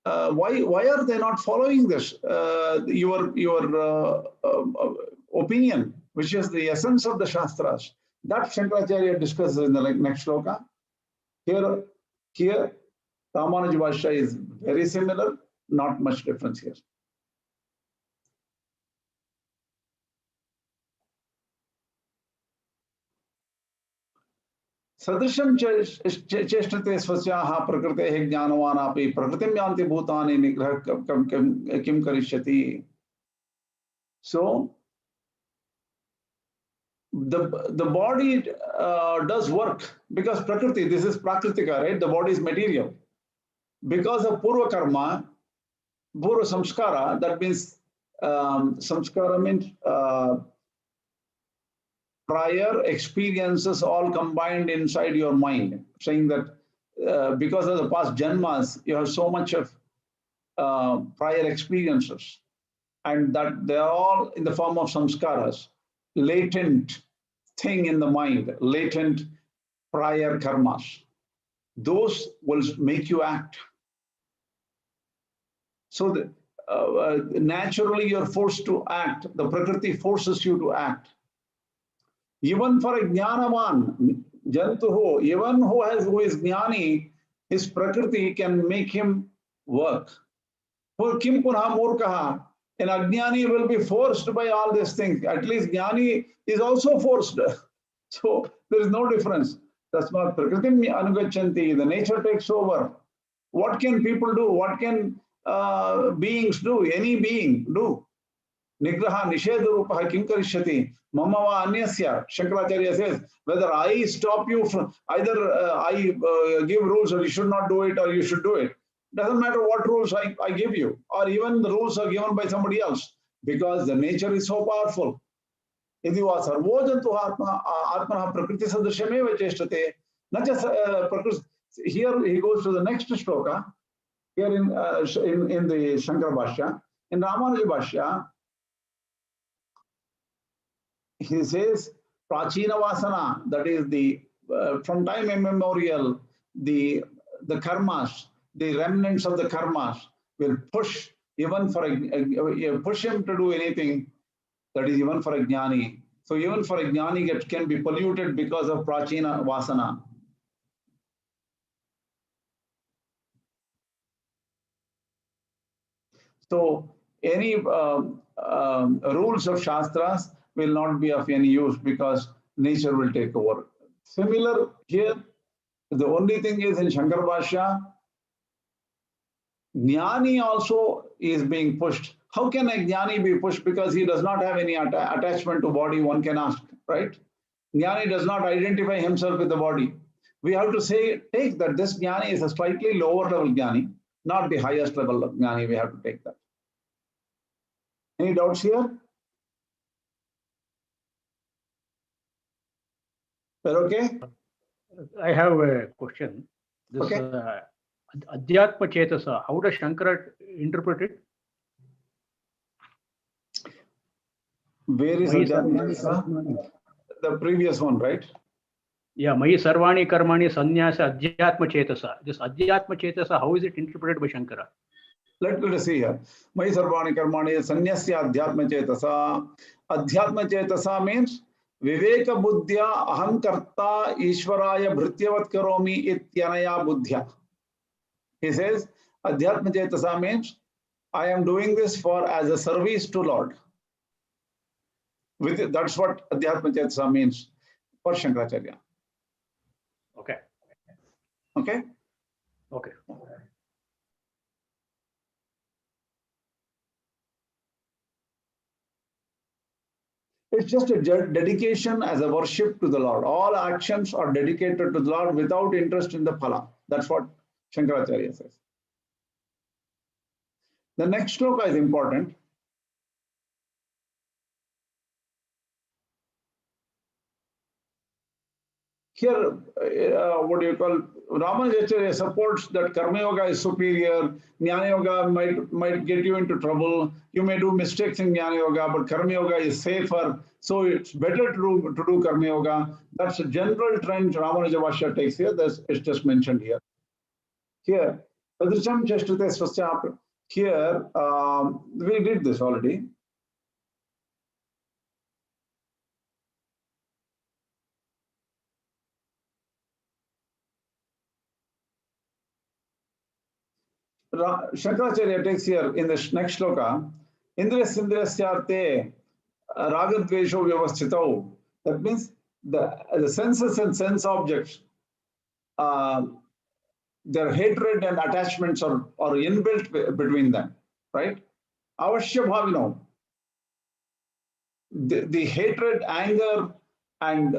why are they not following this your opinion, which is the essence of the Shastras? That Shankaracharya discusses in the next Loka. Here Ramanuja Bhashya is very similar, not much difference here. Sadrisham cheshtate swasyaha prakritehe jnanavanapi prakritim yanti bhutani nigrah kim karishyati. So the body does work because Prakriti, this is Prakritika, right? The body is material. Because of Purva Karma, Purva Samskara, that means Samskara means prior experiences all combined inside your mind, saying that because of the past janmas, you have so much of prior experiences, and that they are all in the form of samskaras, latent thing in the mind, latent prior karmas. Those will make you act. So that, naturally you're forced to act. The Prakriti forces you to act. Even for a jnanavan, jantuho, even who is jnani, his Prakriti can make him work. For kim punha murkaha, an ajnani will be forced by all these things. At least jnani is also forced. So there is no difference. Tasmat prakritim anugachanti, the nature takes over. What can people do? What can beings do? Any being do. Nigraha nishedha rupaha kim karishyati. Mamava anyasya. Shankaracharya says, whether I stop you from either I give rules or you should not do it or you should do it. Doesn't matter what rules I give you, or even the rules are given by somebody else, because the nature is so powerful. Here he goes to the next shloka, here in the Shankara Bhashya. In Ramanuja Bhashya, he says, Prachina Vasana, that is the from time immemorial, the karmas, the remnants of the karmas will push even for push him to do anything, that is even for a jnani. So even for a jnani it can be polluted because of prachina vasana. So any rules of Shastras will not be of any use because nature will take over. Similar here, the only thing is in Shankara Bhashya, Jnani also is being pushed. How can a Jnani be pushed? Because he does not have any attachment to body, one can ask, right? Jnani does not identify himself with the body. We have to say, take that this Jnani is a slightly lower level Jnani, not the highest level of Jnani. We have to take that. Any doubts here? Well, okay? I have a question. This Okay. Adhyatma Chetasa, how does Shankara interpret it? Where is Adhyatma Chetasa? the previous one, right? Yeah, Mayi Sarvani Karmani Sannyasa Adhyatma Chetasa. This Adhyatma Chetasa, how is it interpreted by Shankara? Let us see here. Mayi Sarvani Karmani Sannyasya Adhyatma Chetasa. Adhyatma Chetasa means Viveka Buddhya Ahamkarta Ishwaraya Bhrutyavat Karomi Ityanaya Buddhya. He says, Adhyatma Chetasa means I am doing this for as a service to Lord. That's what Adhyatma Chetasa means for Shankaracharya. Okay. Okay? Okay. It's just a dedication as a worship to the Lord. All actions are dedicated to the Lord without interest in the phala. That's what Shankaracharya says. The next sloka is important. Here, what do you call, Ramanujacharya supports that Karma Yoga is superior, Jnana Yoga might get you into trouble, you may do mistakes in Jnana Yoga, but Karma Yoga is safer, so it's better to do Karma Yoga. That's a general trend Ramanuja Bhashya takes here, it's just mentioned here. Here, Padricham Chestate Swasya, here, we did this already. Shankaracharya takes here in the next sloka, Indra Sindrasyarte Ragadvesho Vyavasthitau. That means the senses and sense objects, their hatred and attachments are inbuilt between them, right? Avashya Bhavino. The hatred, anger, and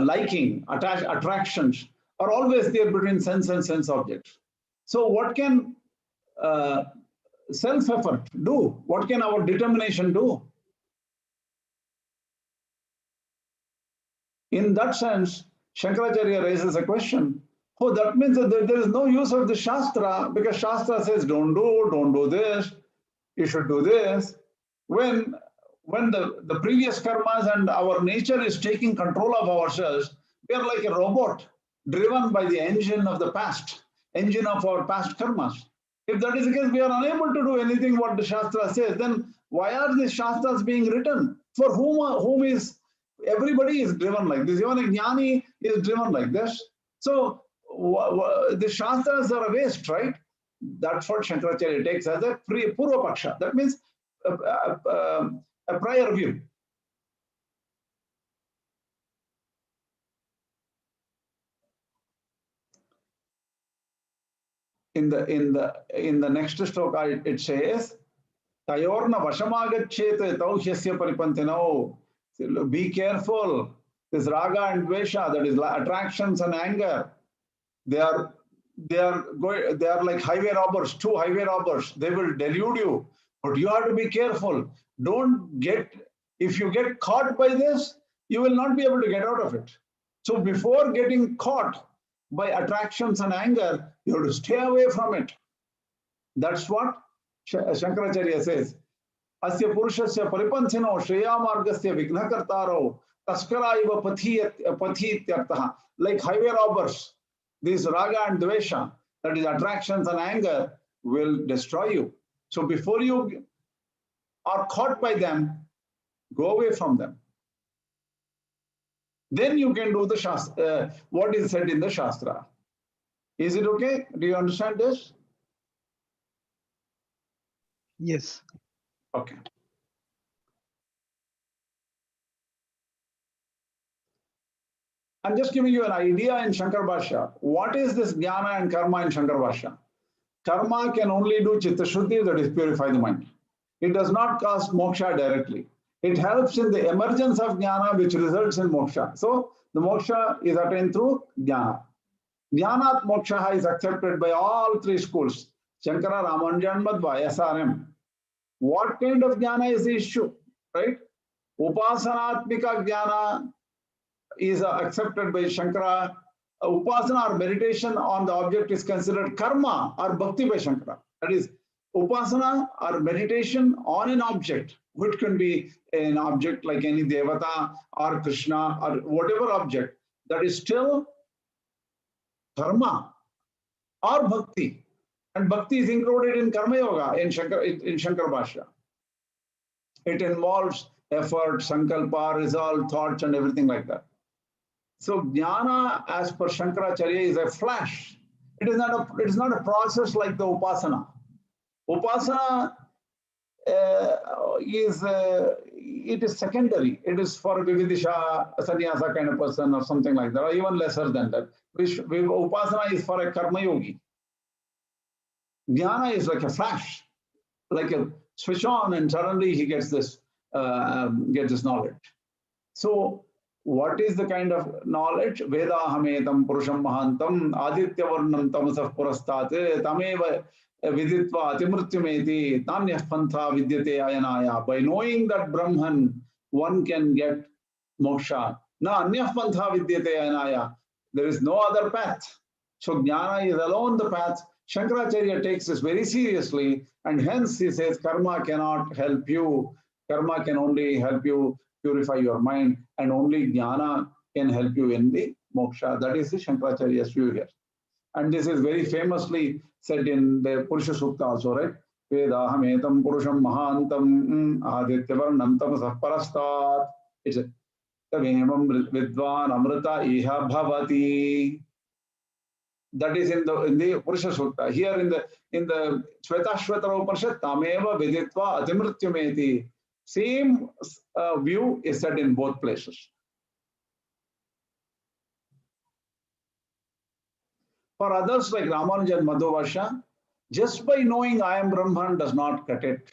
liking, attractions are always there between sense and sense objects. So what can self-effort do? What can our determination do? In that sense, Shankaracharya raises a question. Oh, that means that there is no use of the Shastra, because Shastra says don't do this, you should do this. When the previous karmas and our nature is taking control of ourselves, we are like a robot driven by the engine of the past, engine of our past karmas. If that is the case, we are unable to do anything what the Shastra says, then why are these Shastras being written? For whom is, everybody is driven like this. Even a Jnani is driven like this. So the Shastras are a waste, right? That's what Shankaracharya takes as a Purva Paksha. That means a prior view. In the next sloka it says, Tayorna Vashamagachet Tauhyasya Paripantino. Be careful. This raga and dvesha, that is attractions and anger, they are like highway robbers, two highway robbers. They will delude you, but you have to be careful. If you get caught by this, you will not be able to get out of it. So before getting caught by attractions and anger, you have to stay away from it. That's what Shankaracharya says. Asya purushasya paripanthino shreya margasya vignakartaro taskara iva pathityartaha. Like highway robbers, these raga and dvesha, that is attractions and anger, will destroy you. So before you are caught by them, go away from them. Then you can do the Shastra, what is said in the Shastra. Is it okay? Do you understand this? Yes. Okay. I'm just giving you an idea in Shankara Bhashya. What is this jnana and karma in Shankara Bhashya? Karma can only do chitta shuddhi, that is purify the mind. It does not cause moksha directly. It helps in the emergence of jnana, which results in moksha. So the moksha is attained through jnana. Jnanat moksha is accepted by all three schools, Shankara, Ramanujan, Madhva, SRM. What kind of jnana is the issue, right? Upasanatmika jnana is accepted by Shankara. Upasana or meditation on the object is considered karma or bhakti by Shankara. That is, upasana or meditation on an object which can be an object like any Devata or Krishna or whatever object, that is still karma or bhakti. And bhakti is included in Karma Yoga in Shankara Bhashya. It involves effort, sankalpa, resolve, thoughts, and everything like that. So jnana, as per Shankaracharya, is a flash. It is not a process like the upasana. Upasana it is secondary. It is for Vividisha, sannyasa kind of person or something like that, or even lesser than that. Upasana is for a karma yogi. Jnana is like a flash, like a switch on, and suddenly he gets this knowledge. So, what is the kind of knowledge? Veda hametam purusham mahantam aditya varnam tamasah purastat tameva viditva atimrutyumeti tanyah pantha vidyate ayanaya. By knowing that Brahman, one can get moksha. Na anyah pantha vidyate ayanaya. There is no other path. So jnana is alone the path. Shankaracharya takes this very seriously, and hence he says karma cannot help you. Karma can only help you purify your mind, and only jnana can help you in the moksha. That is the Shankaracharya's view here. And this is very famously said in the Purusha Sukta also, right? Vedahametam purusham mahantam adityavarnam tamasah parastat. It's a Tavemam vidvan amrita iha bhavati. That is in the Purusha Sukta. Here in the Shvetashvatara Upanishad, tameva viditva atimrutyumeti. Same view is said in both places. For others like Ramanuja and Madhuvasha, just by knowing I am Brahman does not cut it.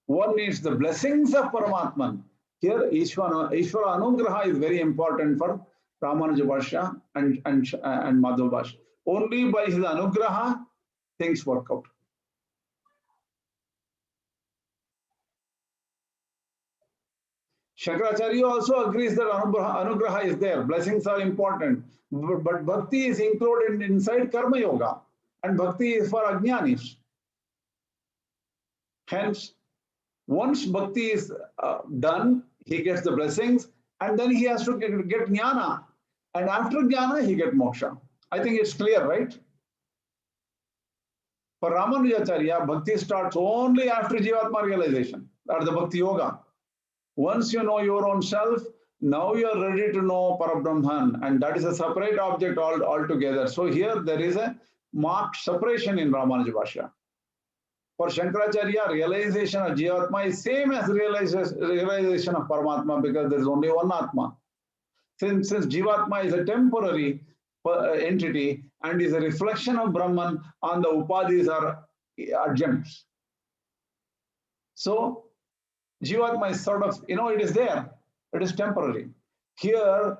One needs the blessings of Paramatman. Here, Ishwara Anugraha is very important for Ramanuja Bhashya and Madhuvasha. Only by his Anugraha, things work out. Shankaracharya also agrees that Anugraha is there. Blessings are important. But Bhakti is included inside Karma Yoga. And Bhakti is for Ajnanis. Hence, once Bhakti is done, he gets the blessings, and then he has to get Jnana. And after Jnana, he gets Moksha. I think it's clear, right? For Ramanujacharya, Bhakti starts only after Jivatma realization, or the Bhakti Yoga. Once you know your own self, now you are ready to know Parabrahman, and that is a separate object altogether. So here there is a marked separation in Ramanuja Bhashya. For Shankaracharya, realization of Jivatma is same as realization of Paramatma, because there is only one Atma. Since Jivatma is a temporary entity and is a reflection of Brahman, on the Upadhis are adjuncts. So Jivatma is sort of, it is there, it is temporary. Here,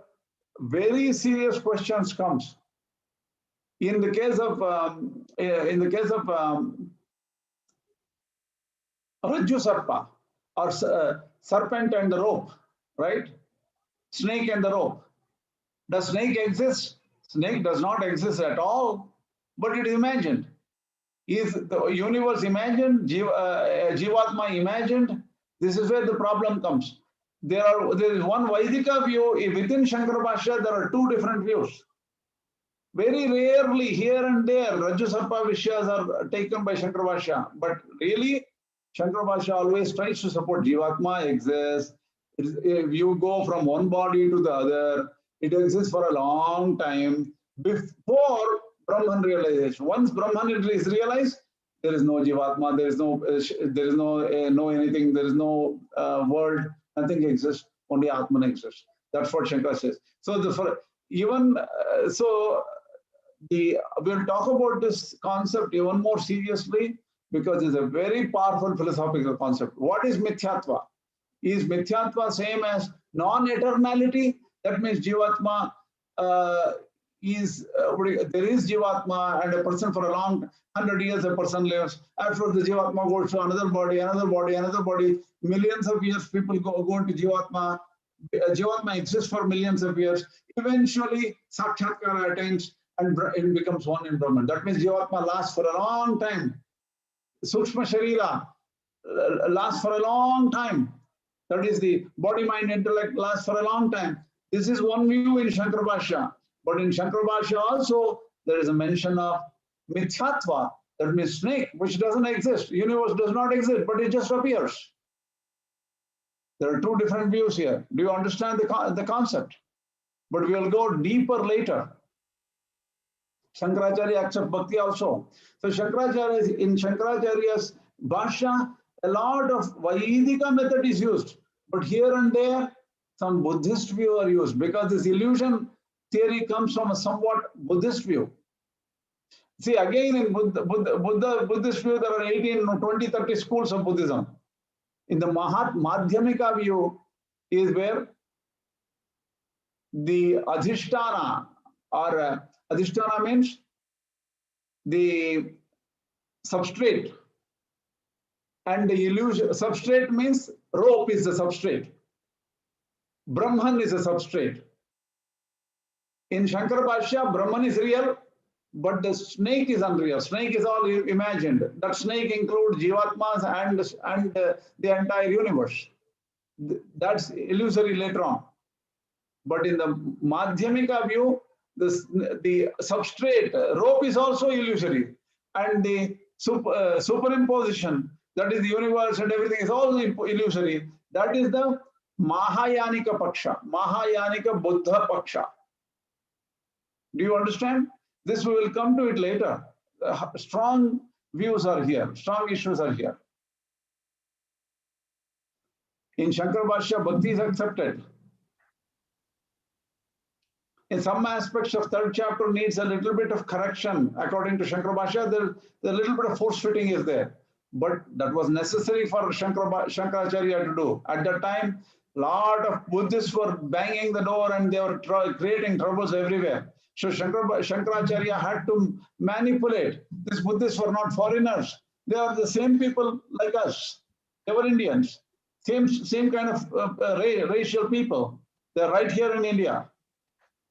very serious questions comes. In the case of Rajju Sarpa, or serpent and the rope, right? Snake and the rope. Does snake exist? Snake does not exist at all, but it is imagined. Is the universe imagined? Jivatma imagined? This is where the problem comes. There is one Vaidika view. Within Shankara Bhashya, there are two different views. Very rarely, here and there, Rajju Sarpa Vishyas are taken by Shankara Bhashya. But really, Shankara Bhashya always tries to support Jivatma exists. If you go from one body to the other, it exists for a long time before Brahman realization. Once Brahman is realized, there is no Jivatma, there is no anything, there is no world, nothing exists, only Atman exists. That's what Shankara says. So we'll talk about this concept even more seriously, because it's a very powerful philosophical concept. What is Mithyatva? Is Mithyatva same as non-eternality? That means Jivatma there is Jivatma, and a person for a long 100 years a person lives. After the Jivatma goes to another body, millions of years people go into Jivatma. Jivatma exists for millions of years. Eventually, Sakshatkara attains and it becomes one in Brahman. That means Jivatma lasts for a long time. Sukshma Sharira, lasts for a long time. That is the body, mind, intellect lasts for a long time. This is one view in Shankara Bhashya. But in Shankara Bhashya also, there is a mention of Mithyatva, that means snake, which doesn't exist. Universe does not exist, but it just appears. There are two different views here. Do you understand the concept? But we will go deeper later. Shankaracharya accepts bhakti also. So Shankaracharya, in Shankaracharya's Bhashya, a lot of Vaidika method is used. But here and there, some Buddhist view are used because this illusion theory comes from a somewhat Buddhist view. See, again in Buddhist view, there are 18, 20, 30 schools of Buddhism. In the Madhyamika view is where the adhisthana, or adhisthana means the substrate, and the illusion. Substrate means rope is the substrate. Brahman is a substrate. In Shankara Bhashya, Brahman is real, but the snake is unreal. Snake is all imagined. That snake includes Jivatmas and the entire universe. That's illusory later on. But in the Madhyamika view, the substrate, rope is also illusory. And the superimposition, that is the universe and everything, is also illusory. That is the Mahayanika Paksha, Mahayanika Buddha Paksha. Do you understand? This we will come to it later. Strong views are here, strong issues are here. In Shankara Bhashya, bhakti is accepted. In some aspects of third chapter needs a little bit of correction. According to Shankara Bhashya, there a little bit of force fitting is there. But that was necessary for Shankaracharya to do. At that time, a lot of Buddhists were banging the door and they were creating troubles everywhere. So Shankaracharya had to manipulate. These Buddhists were not foreigners. They are the same people like us. They were Indians. Same kind of racial people. They're right here in India.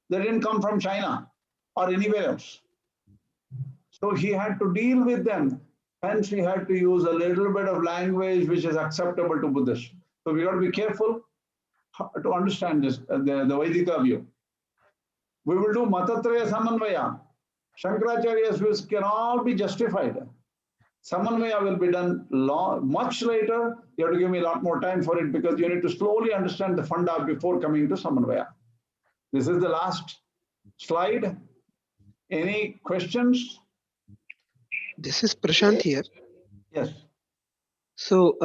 They didn't come from China or anywhere else. So he had to deal with them. Hence, he had to use a little bit of language which is acceptable to Buddhists. So we got to be careful to understand this, the Vaidika view. We will do Matatraya Samanvaya. Shankaracharya's views can all be justified. Samanvaya will be done much later. You have to give me a lot more time for it because you need to slowly understand the funda before coming to Samanvaya. This is the last slide. Any questions? This is Prashant here. Yes. So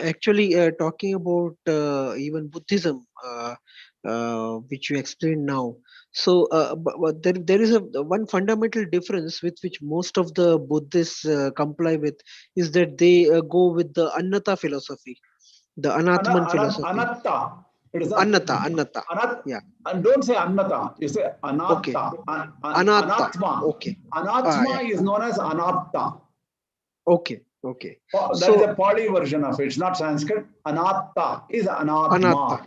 actually talking about even Buddhism, which you explained now. So but there is one fundamental difference with which most of the Buddhists comply with is that they go with the Anatta philosophy, the Anatman philosophy. Anatta. It is Anatta. Yeah. And don't say Anatta. You say Anatta. Okay. Anatma. Okay. Anatma is known as Anatta. Okay. That is a Pali version of it. It's not Sanskrit. Anatta is Anatma. Anatta.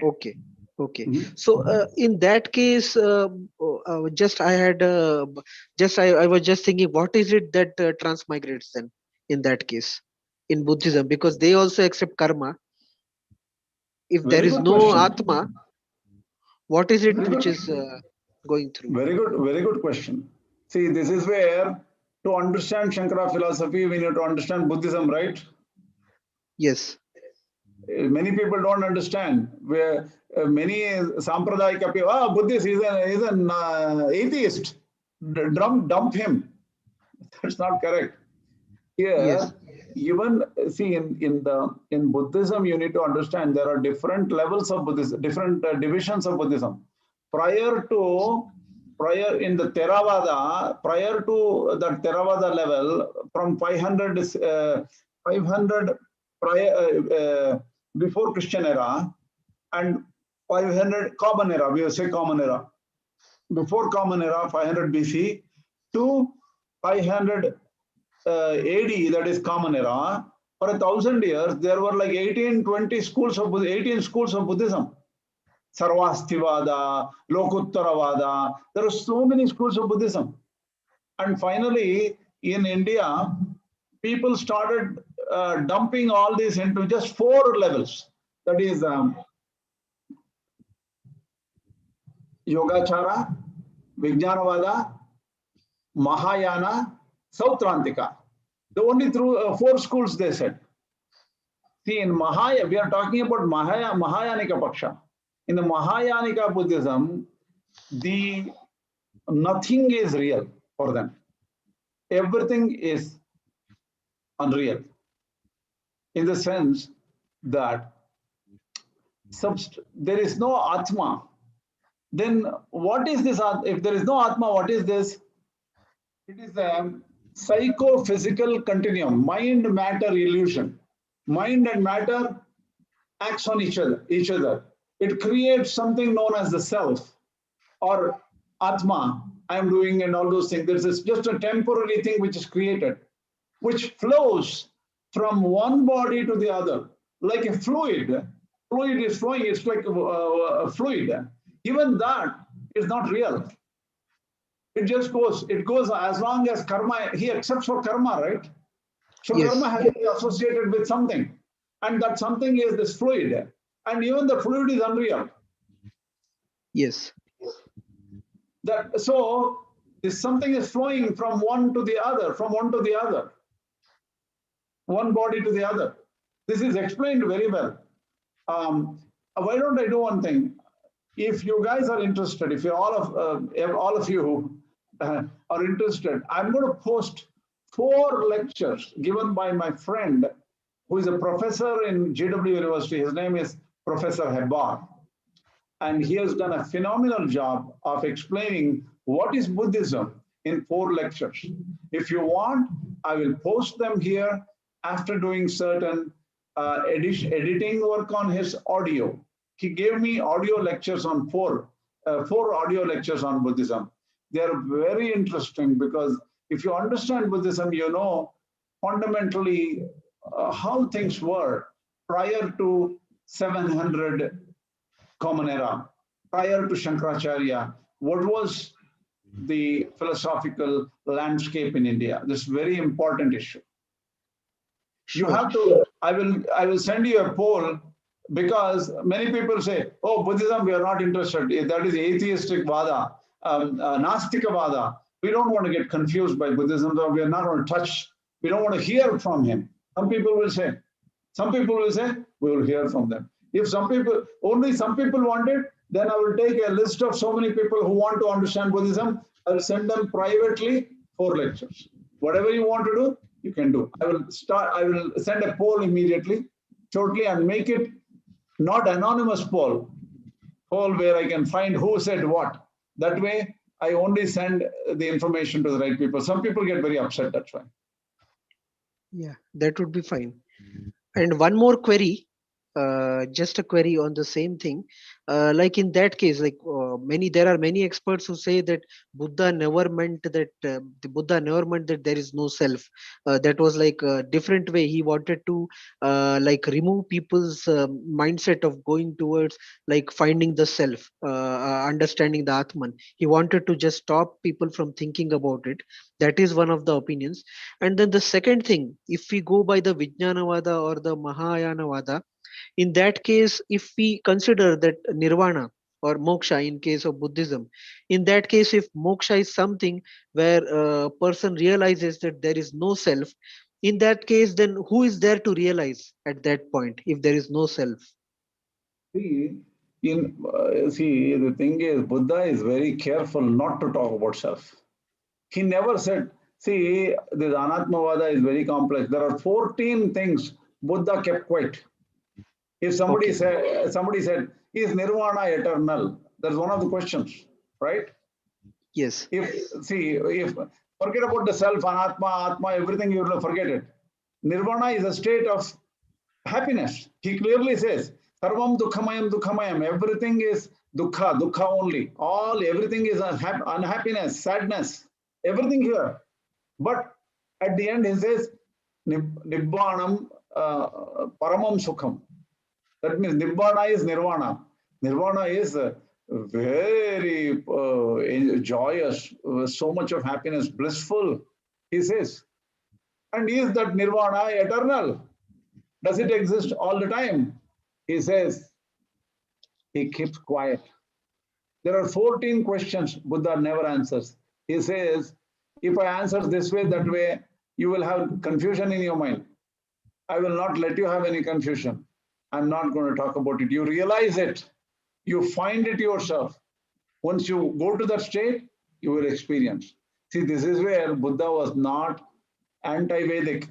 Okay. Mm-hmm. So in that case, I was just thinking, what is it that transmigrates then in that case in Buddhism? Because they also accept karma. If there is no Atma, what is it which is going through? Very good question. See, this is where to understand Shankara philosophy, we need to understand Buddhism, right? Yes. Many people don't understand. Where many Sampradayika people, Buddhist is an atheist. Dump him. That's not correct. Here, yes. Even see in Buddhism, you need to understand there are different levels of Buddhism, different divisions of Buddhism. Prior in the Theravada, prior to the Theravada level, from 500 before Christian era and 500 common era, we will say common era. Before common era, 500 BC to 500 AD, that is common era. For 1,000 years, there were like 18 schools of Buddhism. Sarvastivada, Lokuttaravada. There are so many schools of Buddhism. And finally, in India, people started dumping all this into just 4 levels. That is Yogachara, Vijnanavada, Mahayana, Sautrantika. The only 4 schools they said. See, in Mahayana, we are talking about Mahayanika Paksha. In the Mahayanika Buddhism, nothing is real for them. Everything is unreal. In the sense that there is no Atma. Then what is this? If there is no Atma, what is this? It is a psychophysical continuum, mind-matter illusion. Mind and matter acts on each other. It creates something known as the self or Atma. I am doing and all those things. There's just a temporary thing which is created, which flows from one body to the other, like a fluid. Fluid is flowing, it's like a fluid. Even that is not real. It just goes, as long as karma, he accepts for karma, right? So yes. Karma has to be associated with something. And that something is this fluid. And even the fluid is unreal. Yes. So this something is flowing from one to the other, one body to the other. This is explained very well. Why don't I do one thing? If you guys are interested, if all of you are interested, I'm going to post 4 lectures given by my friend who is a professor in GW University. His name is Professor Hebbar. And he has done a phenomenal job of explaining what is Buddhism in 4 lectures. If you want, I will post them here after doing certain editing work on his audio. He gave me audio lectures on 4 audio lectures on Buddhism. They are very interesting because if you understand Buddhism, you know fundamentally how things were prior to 700 Common Era, prior to Shankaracharya. What was the philosophical landscape in India? This very important issue. You have to, I will send you a poll because many people say, oh, Buddhism, we are not interested. That is atheistic Vada, Nastika Vada. We don't want to get confused by Buddhism, so we are not going to touch, we don't want to hear from him. Some people will say, we will hear from them. If only some people want it, then I will take a list of so many people who want to understand Buddhism. I will send them privately 4 lectures. Whatever you want to do, you can do. I will send a poll immediately, shortly, and make it not anonymous poll where I can find who said what. That way, I only send the information to the right people. Some people get very upset, that's why. Yeah, that would be fine. And one more query. Just a query on the same thing. Like in that case, like there are many experts who say that Buddha never meant that there is no self. That was like a different way. He wanted to like remove people's mindset of going towards like finding the self, understanding the Atman. He wanted to just stop people from thinking about it. That is one of the opinions. And then the second thing, if we go by the Vijnanavada or the Mahayanavada, in that case, if we consider that nirvana or moksha in case of Buddhism, in that case, if moksha is something where a person realizes that there is no self, in that case, then who is there to realize at that point if there is no self? See, the thing is, Buddha is very careful not to talk about self. He never said, see, this Anatmavada is very complex. There are 14 things Buddha kept quiet. If somebody said, is nirvana eternal? That's one of the questions, right? Yes. If forget about the self, anatma, atma, everything, you will forget it. Nirvana is a state of happiness. He clearly says, sarvam dukhamayam, everything is dukkha only. Everything is unhappiness, sadness, everything here. But at the end, he says, nibbānam paramam sukham. That means Nibbana is Nirvana. Nirvana is very joyous, so much of happiness, blissful, he says. And is that nirvana eternal? Does it exist all the time? He says, he keeps quiet. There are 14 questions Buddha never answers. He says, if I answer this way, that way, you will have confusion in your mind. I will not let you have any confusion. I'm not going to talk about it. You realize it. You find it yourself. Once you go to that state, you will experience. See, this is where Buddha was not anti-Vedic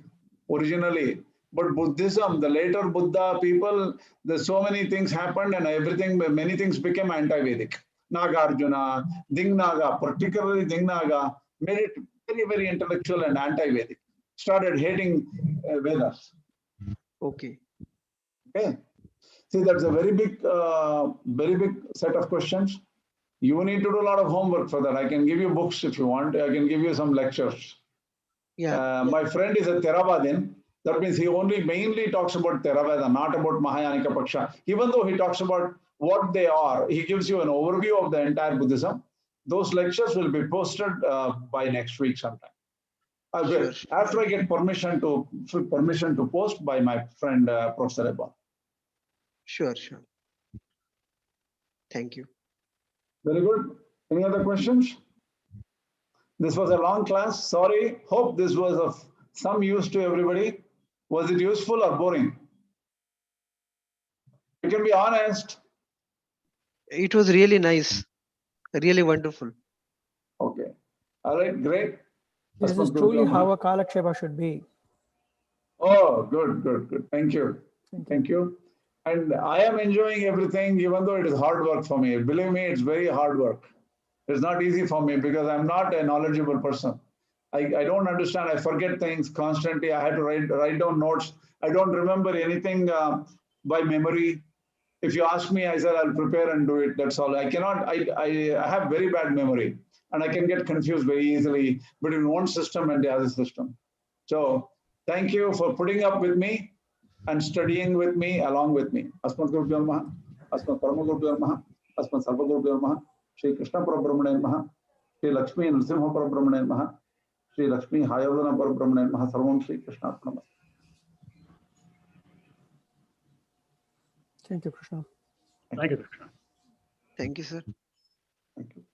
originally. But Buddhism, the later Buddha people, there's so many things happened and everything, many things became anti-Vedic. Nagarjuna, Dingnaga, particularly Dingnaga, made it very, very intellectual and anti-Vedic. Started hating Vedas. Okay. Okay. See, that's a very big set of questions. You need to do a lot of homework for that. I can give you books if you want. I can give you some lectures. Yeah. My friend is a Theravadin. That means he only mainly talks about Theravada, not about Mahayanika Paksha. Even though he talks about what they are, he gives you an overview of the entire Buddhism. Those lectures will be posted by next week sometime. Sure. After I get permission to post by my friend Professor Ebon. Sure. Thank you. Very good. Any other questions? This was a long class. Sorry. Hope this was of some use to everybody. Was it useful or boring? You can be honest. It was really nice. Really wonderful. Okay. All right. Great. This is truly how a Kalakshepa should be. Oh, good. Thank you. Thank you. And I am enjoying everything, even though it is hard work for me. Believe me, it's very hard work. It's not easy for me because I'm not a knowledgeable person. I don't understand. I forget things constantly. I had to write down notes. I don't remember anything by memory. If you ask me, I said I'll prepare and do it. That's all. I cannot. I have very bad memory, and I can get confused very easily between one system and the other system. So thank you for putting up with me and studying with me, along with me. Asmat Gurubhyo Namaha, Asmat Paramagurubhyo Namaha, Asmat Sarvagurubhyo Namaha, Shri Krishna Parabrahmane Namaha, Shri Lakshmi Nrsimha Parabrahmane Namaha, Shri Lakshmi Hayavadana Parabrahmane Namaha, Sarvam Shri Krishna Namaha. Thank you, Krishna. Thank you, Krishna. Thank you, sir. Thank you.